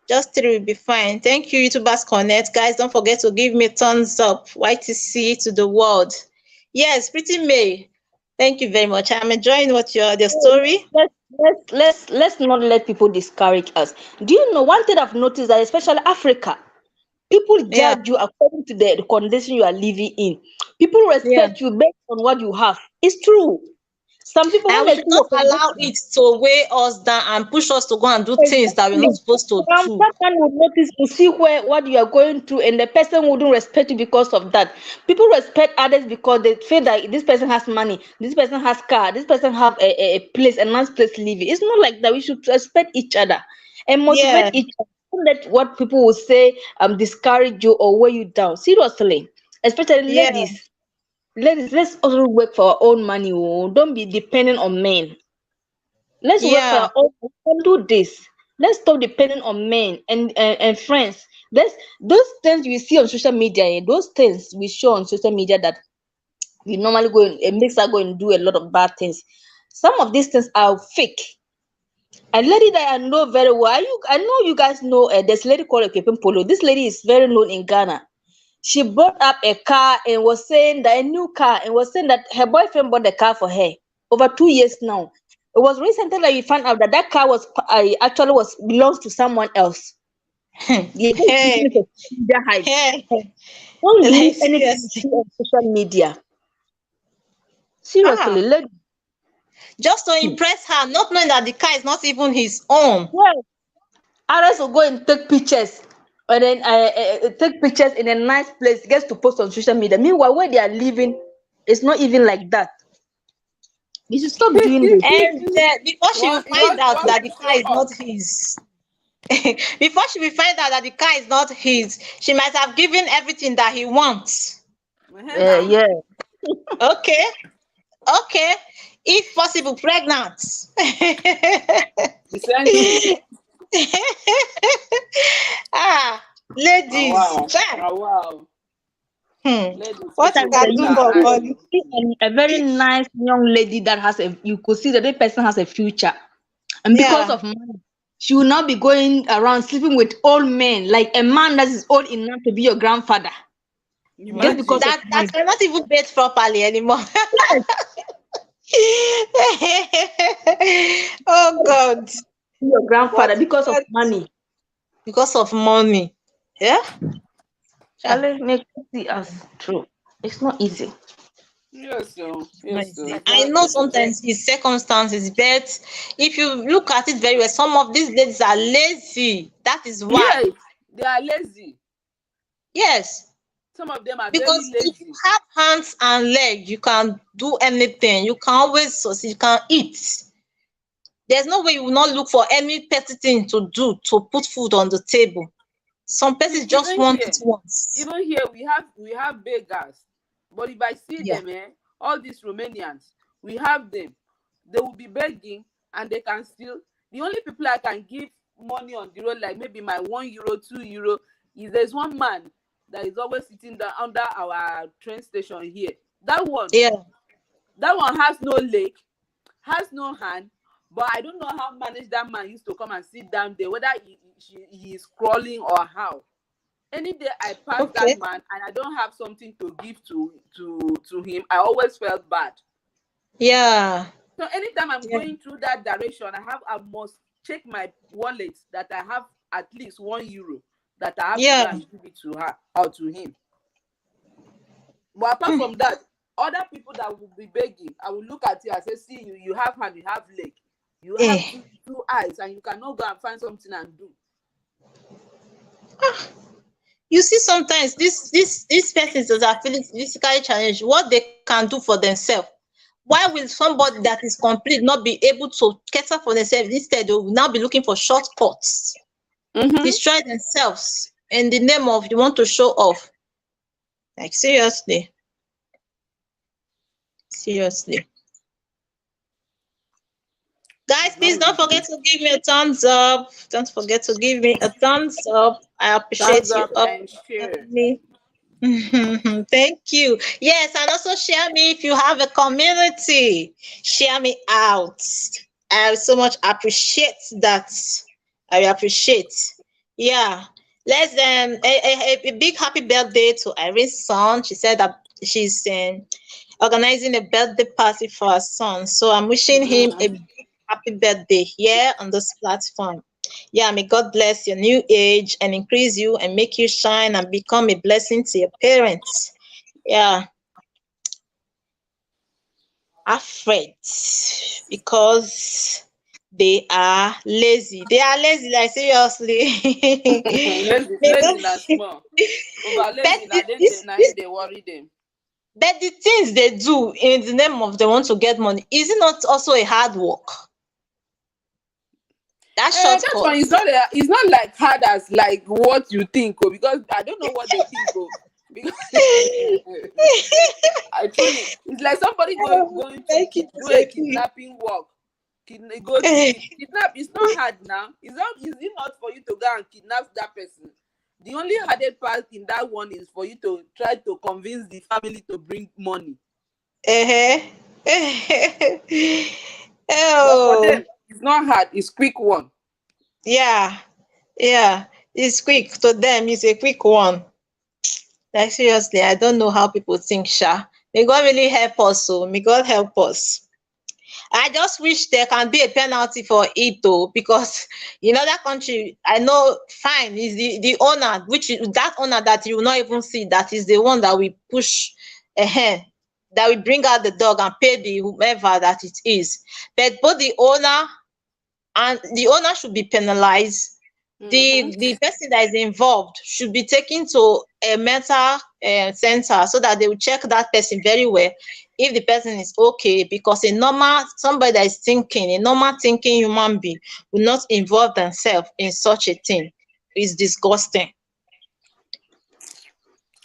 Just 3 will be fine. Thank you, YouTubers Connect. Guys, don't forget to give me thumbs up. YTC to the world. Yes, Pretty May. Thank you very much. I'm enjoying what your the story. Let's not let people discourage us. Do you know one thing I've noticed that especially Africa, people Yeah, judge you according to the condition you are living in. People yeah. respect you based on what you have. It's true. Some people, when And we they see should not your allow condition, it to weigh us down and push us to go and do things that we're not exactly. supposed to do. Someone will notice, will see where what you are going through, and the person wouldn't respect you because of that. People respect others because they feel that this person has money, this person has car, this person have a place, a nice place living. It's not like that. We should respect each other and motivate Yeah, each other. Don't let what people will say discourage you or weigh you down. Seriously, especially yeah, ladies. Ladies, let's also work for our own money. Oh. Don't be dependent on men. Let's work for yeah, our own. We can do this. Let's stop depending on men and friends. Let's those things we see on social media, those things we show on social media that we normally go and it makes us go and do a lot of bad things. Some of these things are fake. A lady that I know very well, I know you guys know this lady called Ekepin Polo. This lady is very known in Ghana. She bought up a car and was saying that a new car and was saying that her boyfriend bought the car for her over 2 years now. It was recently that we found out that that car was actually was belongs to someone else. The whole hey, business of media hype. hey, Don't like believe anything you see seriously. on social media. Ah, Seriously, let just to impress her, not knowing that the car is not even his own. well, others will go and take pictures. And then take pictures in a nice place, gets to post on social media. Meanwhile, where they are living, it's not even like that. You should stop doing this. And before she will You find out want that to the car show is not off. his, before she will find out that the car is not his, she might have given everything that he wants. Now. Yeah. Okay, okay. If possible, pregnant. Recently. Ah, Oh ladies, wow. try. Oh wow. Hmm. Ladies, What you people So can better do you for see, act. money. you see a very nice young lady that has a, you could see that the person has a future, and because Yeah. of money, she will now be going around sleeping with old men, like a man that is old enough to be your grandfather, just because Imagine. of That money. cannot even bathe properly anymore. Yes, Oh God. be your What grandfather because of what money. because of money. Yeah? Yeah. Charlie, make it see us true. It's not easy. Yes, so Not yes, so easy. it's I not know easy. sometimes it's circumstances, but if you look at it very well, some of these ladies are lazy. That is why. Yes, they are lazy. Yes. Some of them are very Because if you lazy. have hands and legs, you can do anything. You can always succeed. You can eat. There's no way you will not look for any petty thing to do to put food on the table. Some persons See, just want it once. even here we have beggars. But if I see Yeah. them, all these Romanians, we have them. They will be begging and they can still. The only people I can give money on the road, like maybe my €1, €2, is there's one man that is always sitting down under our train station here. That one Yeah. has no leg, has no hand, but I don't know how managed that man used to come and sit down there, whether he is crawling or how. Any day I pass that Okay. man and I don't have something to give to him, I always felt bad. Yeah. So anytime I'm Yeah. going through that direction, I must check my wallet that I have at least €1 that I have to go Yeah. and give it to her or to him. But apart Hmm. from that, other people that will be begging, I will look at you and say, see, you have hand, you have leg, you have Eh. two eyes, and you cannot go and find something and do. You see, sometimes these persons that are feeling physically challenged, what they can do for themselves. Why will somebody that is complete not be able to cater for themselves? Instead, they will now be looking for shortcuts, Mm-hmm. destroy themselves in the name of they want to show off. Like seriously, seriously. Guys, It's not please don't easy. forget to give me a thumbs up. Don't forget to give me a thumbs up. I Thumbs appreciate you up all. and share. Thank you. Yes, and also share me if you have a community. Share me out. I so much appreciate that. I appreciate. Yeah. Let's a big happy birthday to Irene's son. She said that she's organizing a birthday party for her son. So I'm wishing him a Mm. big happy birthday here on this platform. Yeah, may God bless your new age and increase you and make you shine and become a blessing to your parents. Yeah, afraid because they are lazy. They are lazy, like seriously. Lazy, May God, lazy na small. Over but lazy na this, they worry them. but the things they do in the name of they want to get money, is it not also a hard work? That That shortcut. one is it's not like hard as like what you think, oh, because I don't know what they think, oh, because I truly, it's like somebody going to Thank you, do a Josephine. kidnapping work. Go to kidnap. It's not hard now. Is it not for you to go and kidnap that person? The only hardest part in that one is for you to try to convince the family to bring money. But for Oh, them, it's not hard. It's quick one. yeah, yeah. It's quick. To them, it's a quick one. Like seriously, I don't know how people think, Sha. May God really help us. So may God help us. I just wish there can be a penalty for it though, because in other country, I know fine is the owner, which is that owner that you will not even see, that is the one that will push ahead, that will bring out the dog and pay the whomever that it is. But both the owner and the owner should be penalized. Mm-hmm. The person that is involved should be taken to a mental center so that they will check that person very well if the person is okay, because a normal somebody that is thinking, a normal thinking human being will not involve themselves in such a thing. It's disgusting.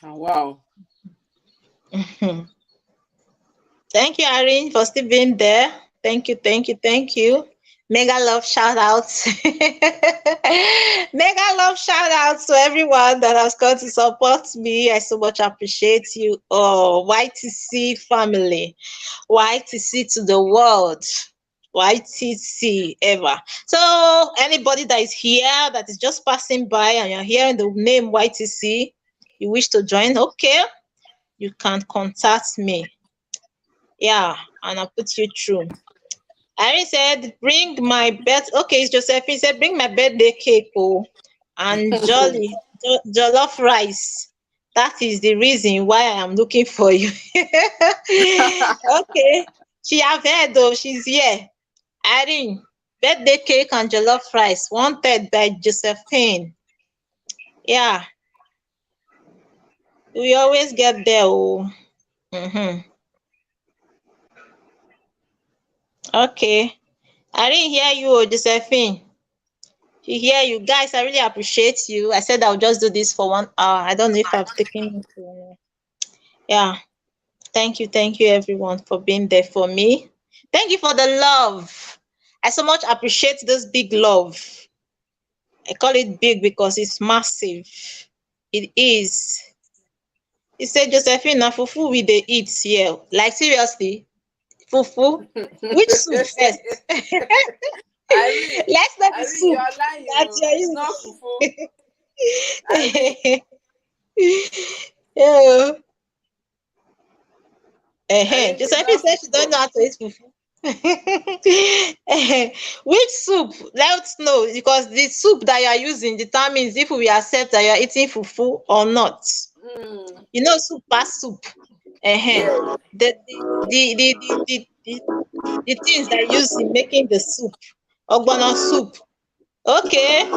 Oh, wow. Mhm. Thank you, Irene, for still being there. Thank you, thank you, thank you. Mega love shout outs. Mega love shout outs to everyone that has come to support me. I so much appreciate you. Oh, YTC family, YTC to the world, YTC ever. So, anybody that is here that is just passing by and you're hearing the name YTC, you wish to join, okay, you can contact me. Yeah, and I'll put you through. Irene said, bring my birth. Okay, it's Josephine said, bring my birthday cake, oh, and jollof rice. That is the reason why I am looking for you. Okay, she have heard though. She's here. Irene, birthday cake and jollof rice wanted by Josephine. Yeah, we always get there. Oh, okay. I didn't hear you, oh, Josephine. You hear you guys, I really appreciate you. I said I'll just do this for 1 hour. I don't know if I've taken it to, yeah. Thank you everyone for being there for me. Thank you for the love. I so much appreciate this big love. I call it big because it's massive. It is. He said, Josephine, na fufu we dey eat here. Like seriously, fufu? Which soup first? Irene, Let's know the Irene, you soup are lying. that Oh. you're It's not using. fufu. Irene, Yeah. Irene is Josephine not said she don't fufu. know how to eat fufu. Which soup? Let's know because the soup that you are using determines if we accept that you are eating fufu or not. Mm. You know, soup pass soup. Yes. The things that you use in making the soup. Ogbono soup. Okay.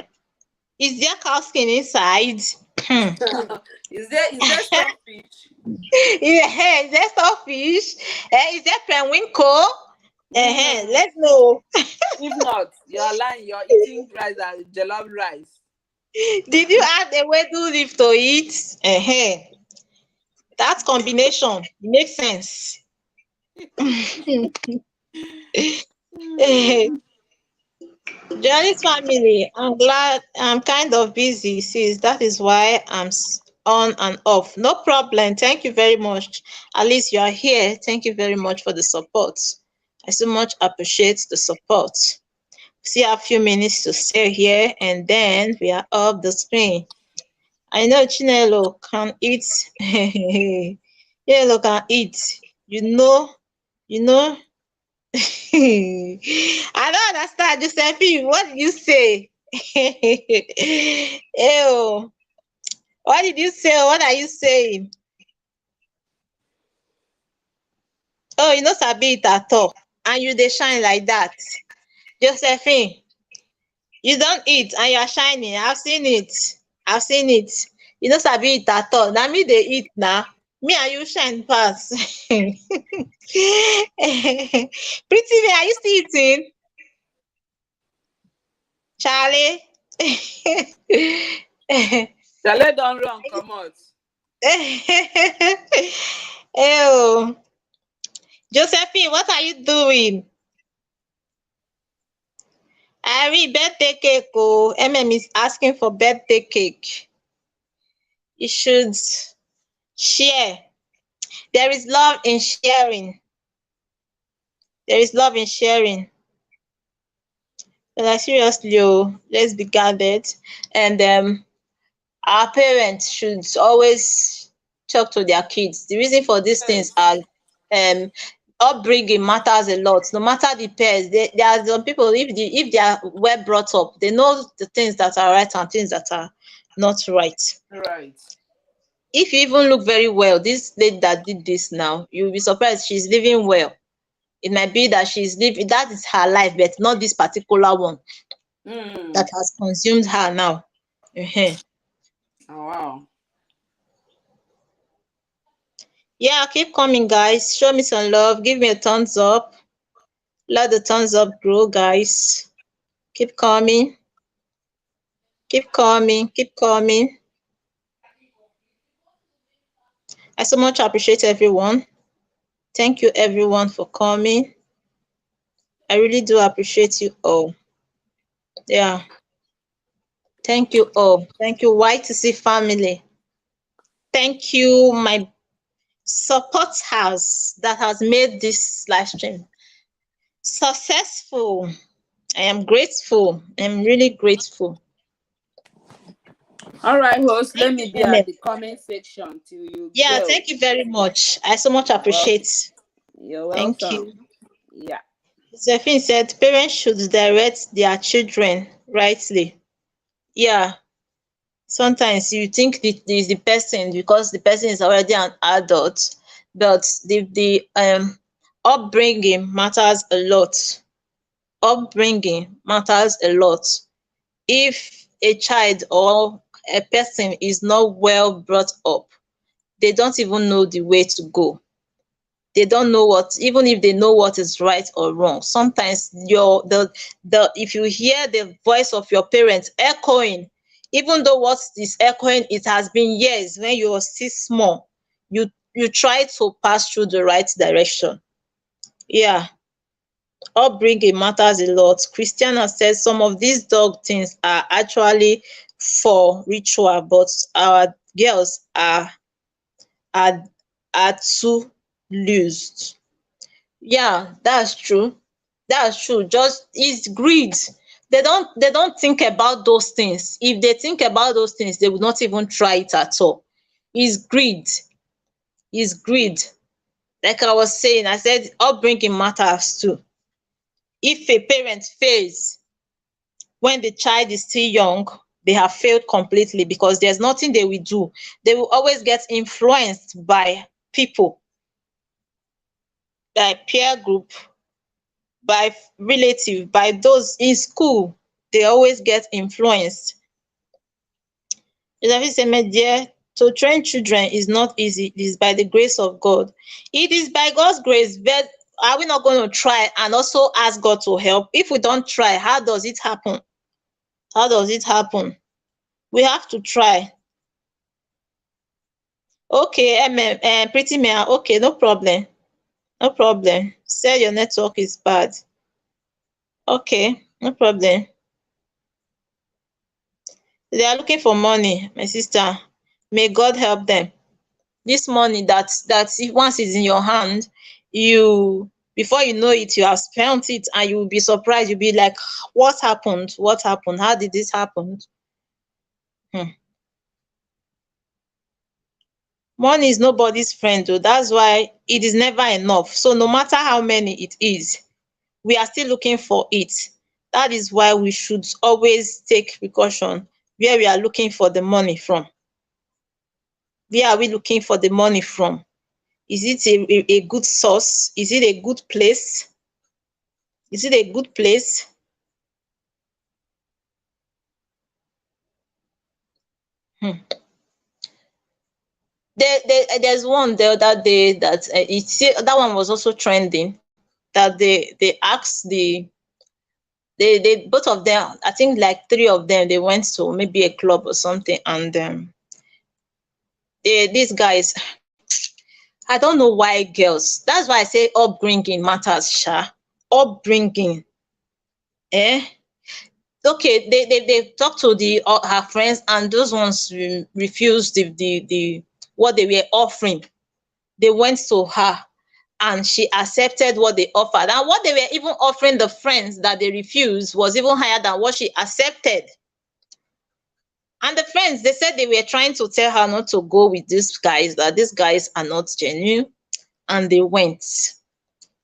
Is there cow skin inside? Is there stockfish? Yeah, is there stockfish? Is there penwinko? Mm. Let's know. If not, you are lying. You're eating rice and jollof rice. Did you add a wedu leaf to it? That combination makes sense. Mm. Jolly's family, I'm glad I'm kind of busy, sis. That is why I'm on and off. No problem. Thank you very much. At least you are here. Thank you very much for the support. I so much appreciate the support. Still have a few minutes to stay here and then we are off the screen. I know Chinelo can eat. Chinelo can eat. You know. I don't understand, Josephine. What did you say? Ew. What did you say? What are you saying? Oh, you know sabi it at all. And you dey shine like that. Josephine, you don't eat and you are shining. I've seen it. I've seen it. You know sabi it at all. Na me dey eat now. Me and you shine pass. Pretty me, are you still eating? Charlie? Shall don't run, come out. Ew. Josephine, what are you doing? Irene, birthday cake. Oh, is asking for birthday cake. You should share. There is love in sharing. There is love in sharing. But like seriously, oh, let's be guarded. And our parents should always talk to their kids. The reason for these things Yes. are um upbringing matters a lot. No matter the pairs, there are some people if they are well brought up, they know the things that are right and things that are not right. Right. If you even look very well, this lady that did this now, you'll be surprised she's living well. It might be that she's living that is her life, but not this particular one Mm. that has consumed her now. Oh, wow. Yeah, keep coming, guys. Show me some love. Give me a thumbs up. Let the thumbs up grow, guys. Keep coming. Keep coming. Keep coming. I so much appreciate everyone. Thank you, everyone, for coming. I really do appreciate you all. Yeah. Thank you all. Thank you, Y2C family. Thank you, my support house that has made this live stream successful. I am grateful. I'm really grateful. All right, host. Thank Let you, me be at Meme. the comment section till you Yeah, go. thank you very much. I so much You're welcome. appreciate. You're Thank welcome. you. Yeah. Josephine said parents should direct their children rightly. Yeah, sometimes you think it is the person because the person is already an adult, but the upbringing matters a lot. Upbringing matters a lot. If a child or a person is not well brought up, they don't even know the way to go. They don't know what, even if they know what is right or wrong, sometimes the if you hear the voice of your parents echoing, even though what is echoing, it has been years when you were still small, you try to pass through the right direction. Yeah, Upbringing matters a lot. Christiana says some of these dog things are actually for ritual, but our girls are are too loose. Yeah, that's true. That's true. Just it's greed. They don't think about those things. If they think about those things, they would not even try it at all. It's greed. It's greed. Like I was saying, I said upbringing matters too. If a parent fails when the child is still young, they have failed completely because there's nothing they will do. They will always get influenced by people, by peer group, by relative, by those in school. They always get influenced. David said, my dear, to train children is not easy. It is by the grace of God. It is by God's grace, but are we not going to try and also ask God to help? If we don't try, how does it happen? How does it happen? We have to try. Okay, Pretty Mia, okay, no problem. No problem. Say your network is bad. Okay, no problem. They are looking for money, my sister. May God help them. This money that if once it's in your hand, you before you know it, you have spent it and you will be surprised. You'll be like, what happened? What happened? How did this happen? Hmm. Money is nobody's friend though. That's why it is never enough. So no matter how many it is, we are still looking for it. That is why we should always take precaution where we are looking for the money from. Where are we looking for the money from? Is it a good source? Is it a good place? Is it a good place? Hmm. There's one the other day that that one was also trending. That they asked they both of them, I think like three of them, they went to maybe a club or something, and these guys, I don't know why girls. That's why I say upbringing matters, sha. Upbringing, eh? Okay, they talked to her friends, and those ones refused the what they were offering. They went to her, and she accepted what they offered. And what they were even offering the friends that they refused was even higher than what she accepted. And the friends, they said they were trying to tell her not to go with these guys, that these guys are not genuine, and they went.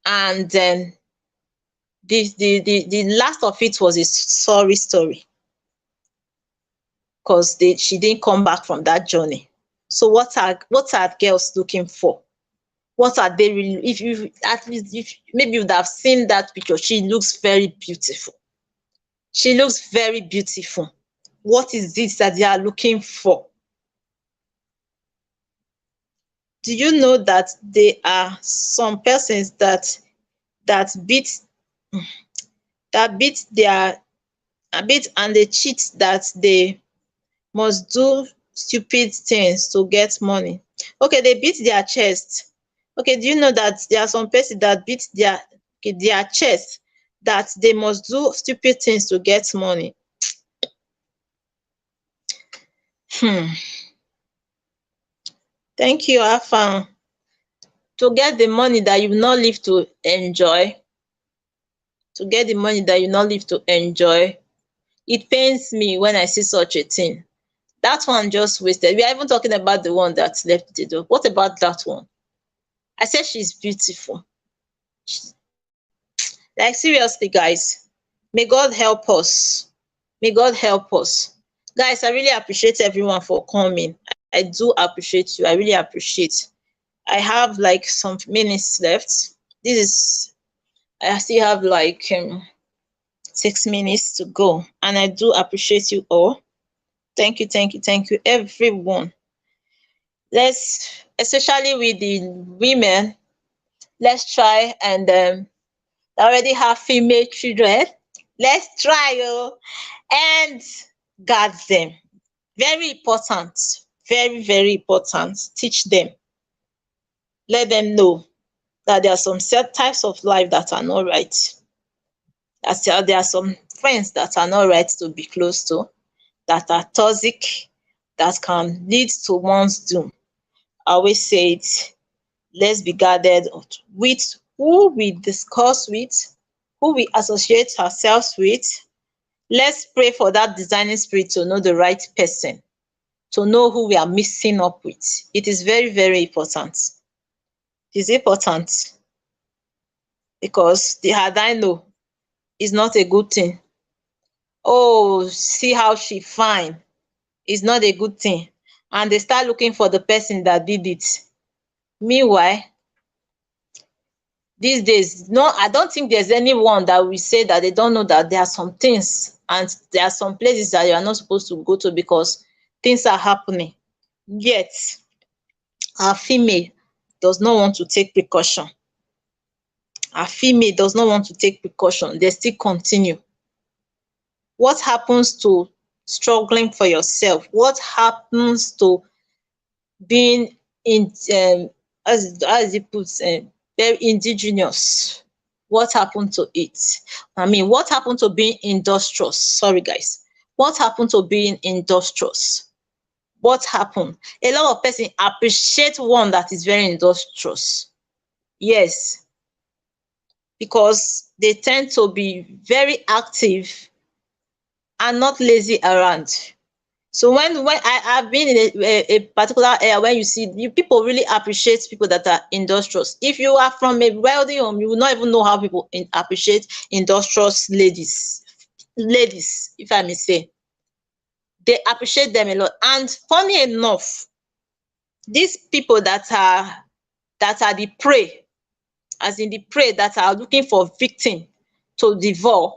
And then the last of it was a sorry story, because she didn't come back from that journey. So what are girls looking for? What are they really? If you at least, if maybe you would have seen that picture, she looks very beautiful. She looks very beautiful. What is this that they are looking for? Do you know that there are some persons that beat their beat and they cheat, that they must do stupid things to get money? Okay, they beat their chest. Okay, do you know that there are some persons that beat their chest, that they must do stupid things to get money? Hmm. Thank you, Afam. To get the money that you not live to enjoy, to get the money that you not live to enjoy, it pains me when I see such a thing. That one just wasted. We are even talking about the one that left the door. What about that one? I said she's beautiful. Like seriously, guys. May God help us. May God help us. Guys, I really appreciate everyone for coming. I do appreciate you. I really appreciate. I have like some minutes left. This is I still have like 6 minutes to go, and I do appreciate you all. Thank you, everyone. Let's, especially with the women, let's try and already have female children. Let's try and guard them. Very important. Very important. Teach them. Let them know that there are some set types of life that are not right. There are some friends that are not right to be close to, that are toxic, that can lead to one's doom. I always say it, let's be guarded with who we discuss with, who we associate ourselves with. Let's pray for that designing spirit to know the right person, to know who we are mixing up with. It is very, very important. It is important because the had I know is not a good thing. Oh, see how she fine is not a good thing. And they start looking for the person that did it. Meanwhile, these days, no, I don't think there's anyone that will say that they don't know that there are some things and there are some places that you are not supposed to go to because things are happening. Yet, our female does not want to take precaution. Our female does not want to take precaution. They still continue. What happens to struggling for yourself? What happens to being in as it puts very indigenous? What happened to it? I mean, what happened to being industrious? Sorry, guys. What happened to being industrious? What happened? A lot of person appreciate one that is very industrious. Yes, because they tend to be very active and not lazy around. So when I've been in a particular area where you see people really appreciate people that are industrious. If you are from a wealthy home, you will not even know how people appreciate industrious ladies, if I may say. They appreciate them a lot. And funny enough, these people that are the prey, as in the prey that are looking for victim to devour,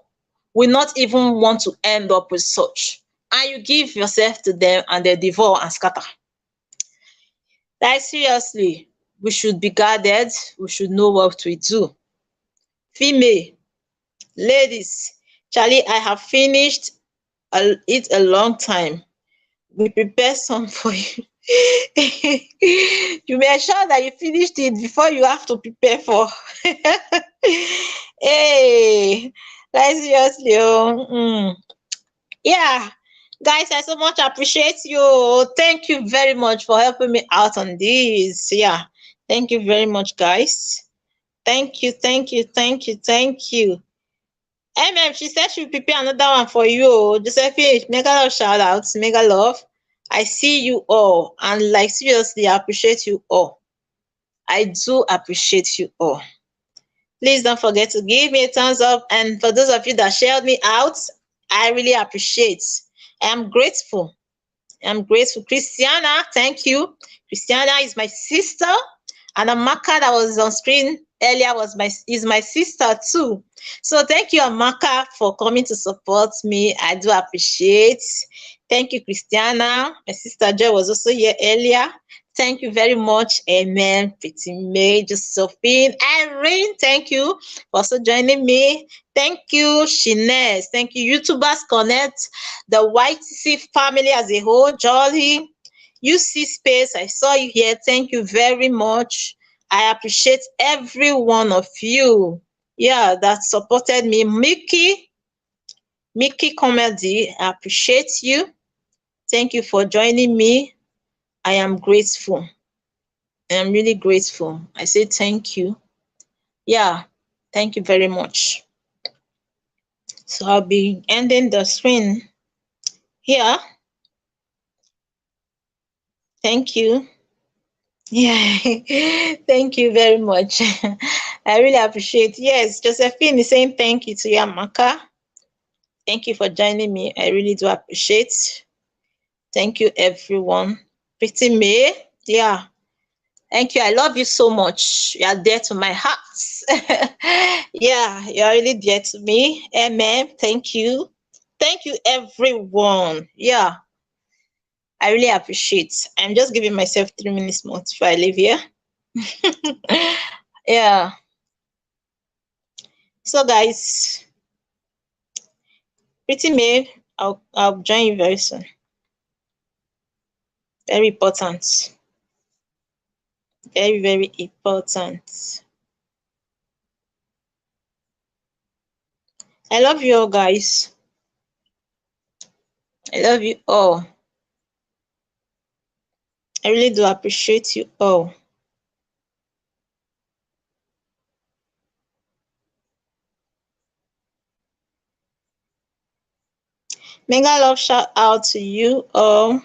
will not even want to end up with such. And you give yourself to them and they devour and scatter. Like seriously, we should be guarded. We should know what we do. Female, ladies, Charlie, I have finished it a long time. We prepare some for you. You may ensure that you finished it before you have to prepare for. Hey, like seriously, yeah. Guys, I so much appreciate you. Thank you very much for helping me out on this. Yeah. Thank you very much, guys. Thank you, thank you, thank you, thank you. She said she'll prepare another one for you. Josephine, mega love shout outs, mega love. I see you all and like seriously, I appreciate you all. I do appreciate you all. Please don't forget to give me a thumbs up. And for those of you that shared me out, I really appreciate. I am grateful. I'm grateful. Christiana, thank you. Christiana is my sister. And Amaka that was on screen earlier is my sister too. So thank you, Amaka, for coming to support me. I do appreciate. Thank you, Christiana. My sister Joy was also here earlier. Thank you very much. Amen. Pretty May, Josephine, Irene, thank you for also joining me. Thank you, Shines. Thank you, YouTubers Connect, the YTC family as a whole, Jolly. UC Space, I saw you here. Thank you very much. I appreciate every one of you. Yeah, that supported me. Mickey Comedy, I appreciate you. Thank you for joining me. I am grateful. I am really grateful. I say thank you. Yeah, thank you very much. So I'll be ending the screen here. Thank you. Yeah, thank you very much. I really appreciate. Yes, Josephine is saying thank you to you, Amaka. Thank you for joining me. I really do appreciate. Thank you, everyone. Pretty May, yeah. Thank you. I love you so much. You are dear to my heart. Yeah, you are really dear to me. Amen. Thank you. Thank you, everyone. Yeah, I really appreciate. I'm just giving myself 3 minutes more before I leave here. Yeah. So, guys, Pretty May, I'll join you very soon. Very important. Very, very important. I love you all, guys. I love you all. I really do appreciate you all. Mega love shout out to you all.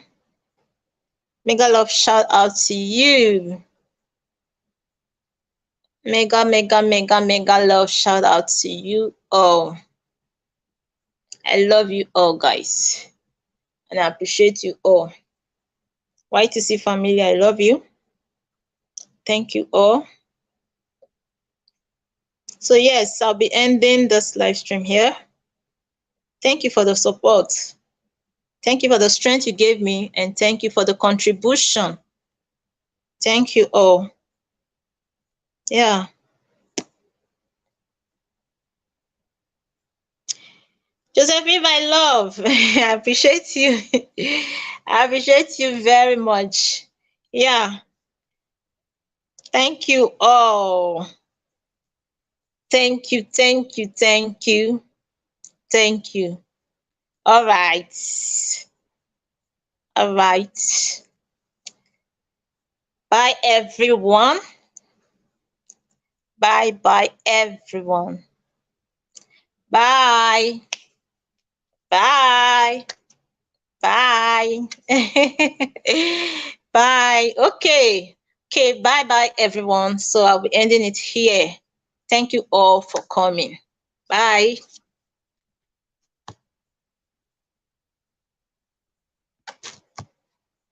Mega love shout out to you. Mega love shout out to you all. I love you all, guys. And I appreciate you all. YTC family, I love you. Thank you all. So yes, I'll be ending this live stream here. Thank you for the support. Thank you for the strength you gave me, and thank you for the contribution. Thank you all. Yeah. Josephine, my love, I appreciate you. I appreciate you very much. Yeah. Thank you all. Thank you, thank you, thank you, thank you. All right. All right. Bye, everyone. Bye, bye, everyone. Bye. Bye. Bye. Bye. Okay. Okay. Bye, bye, everyone. So I'll be ending it here. Thank you all for coming. Bye.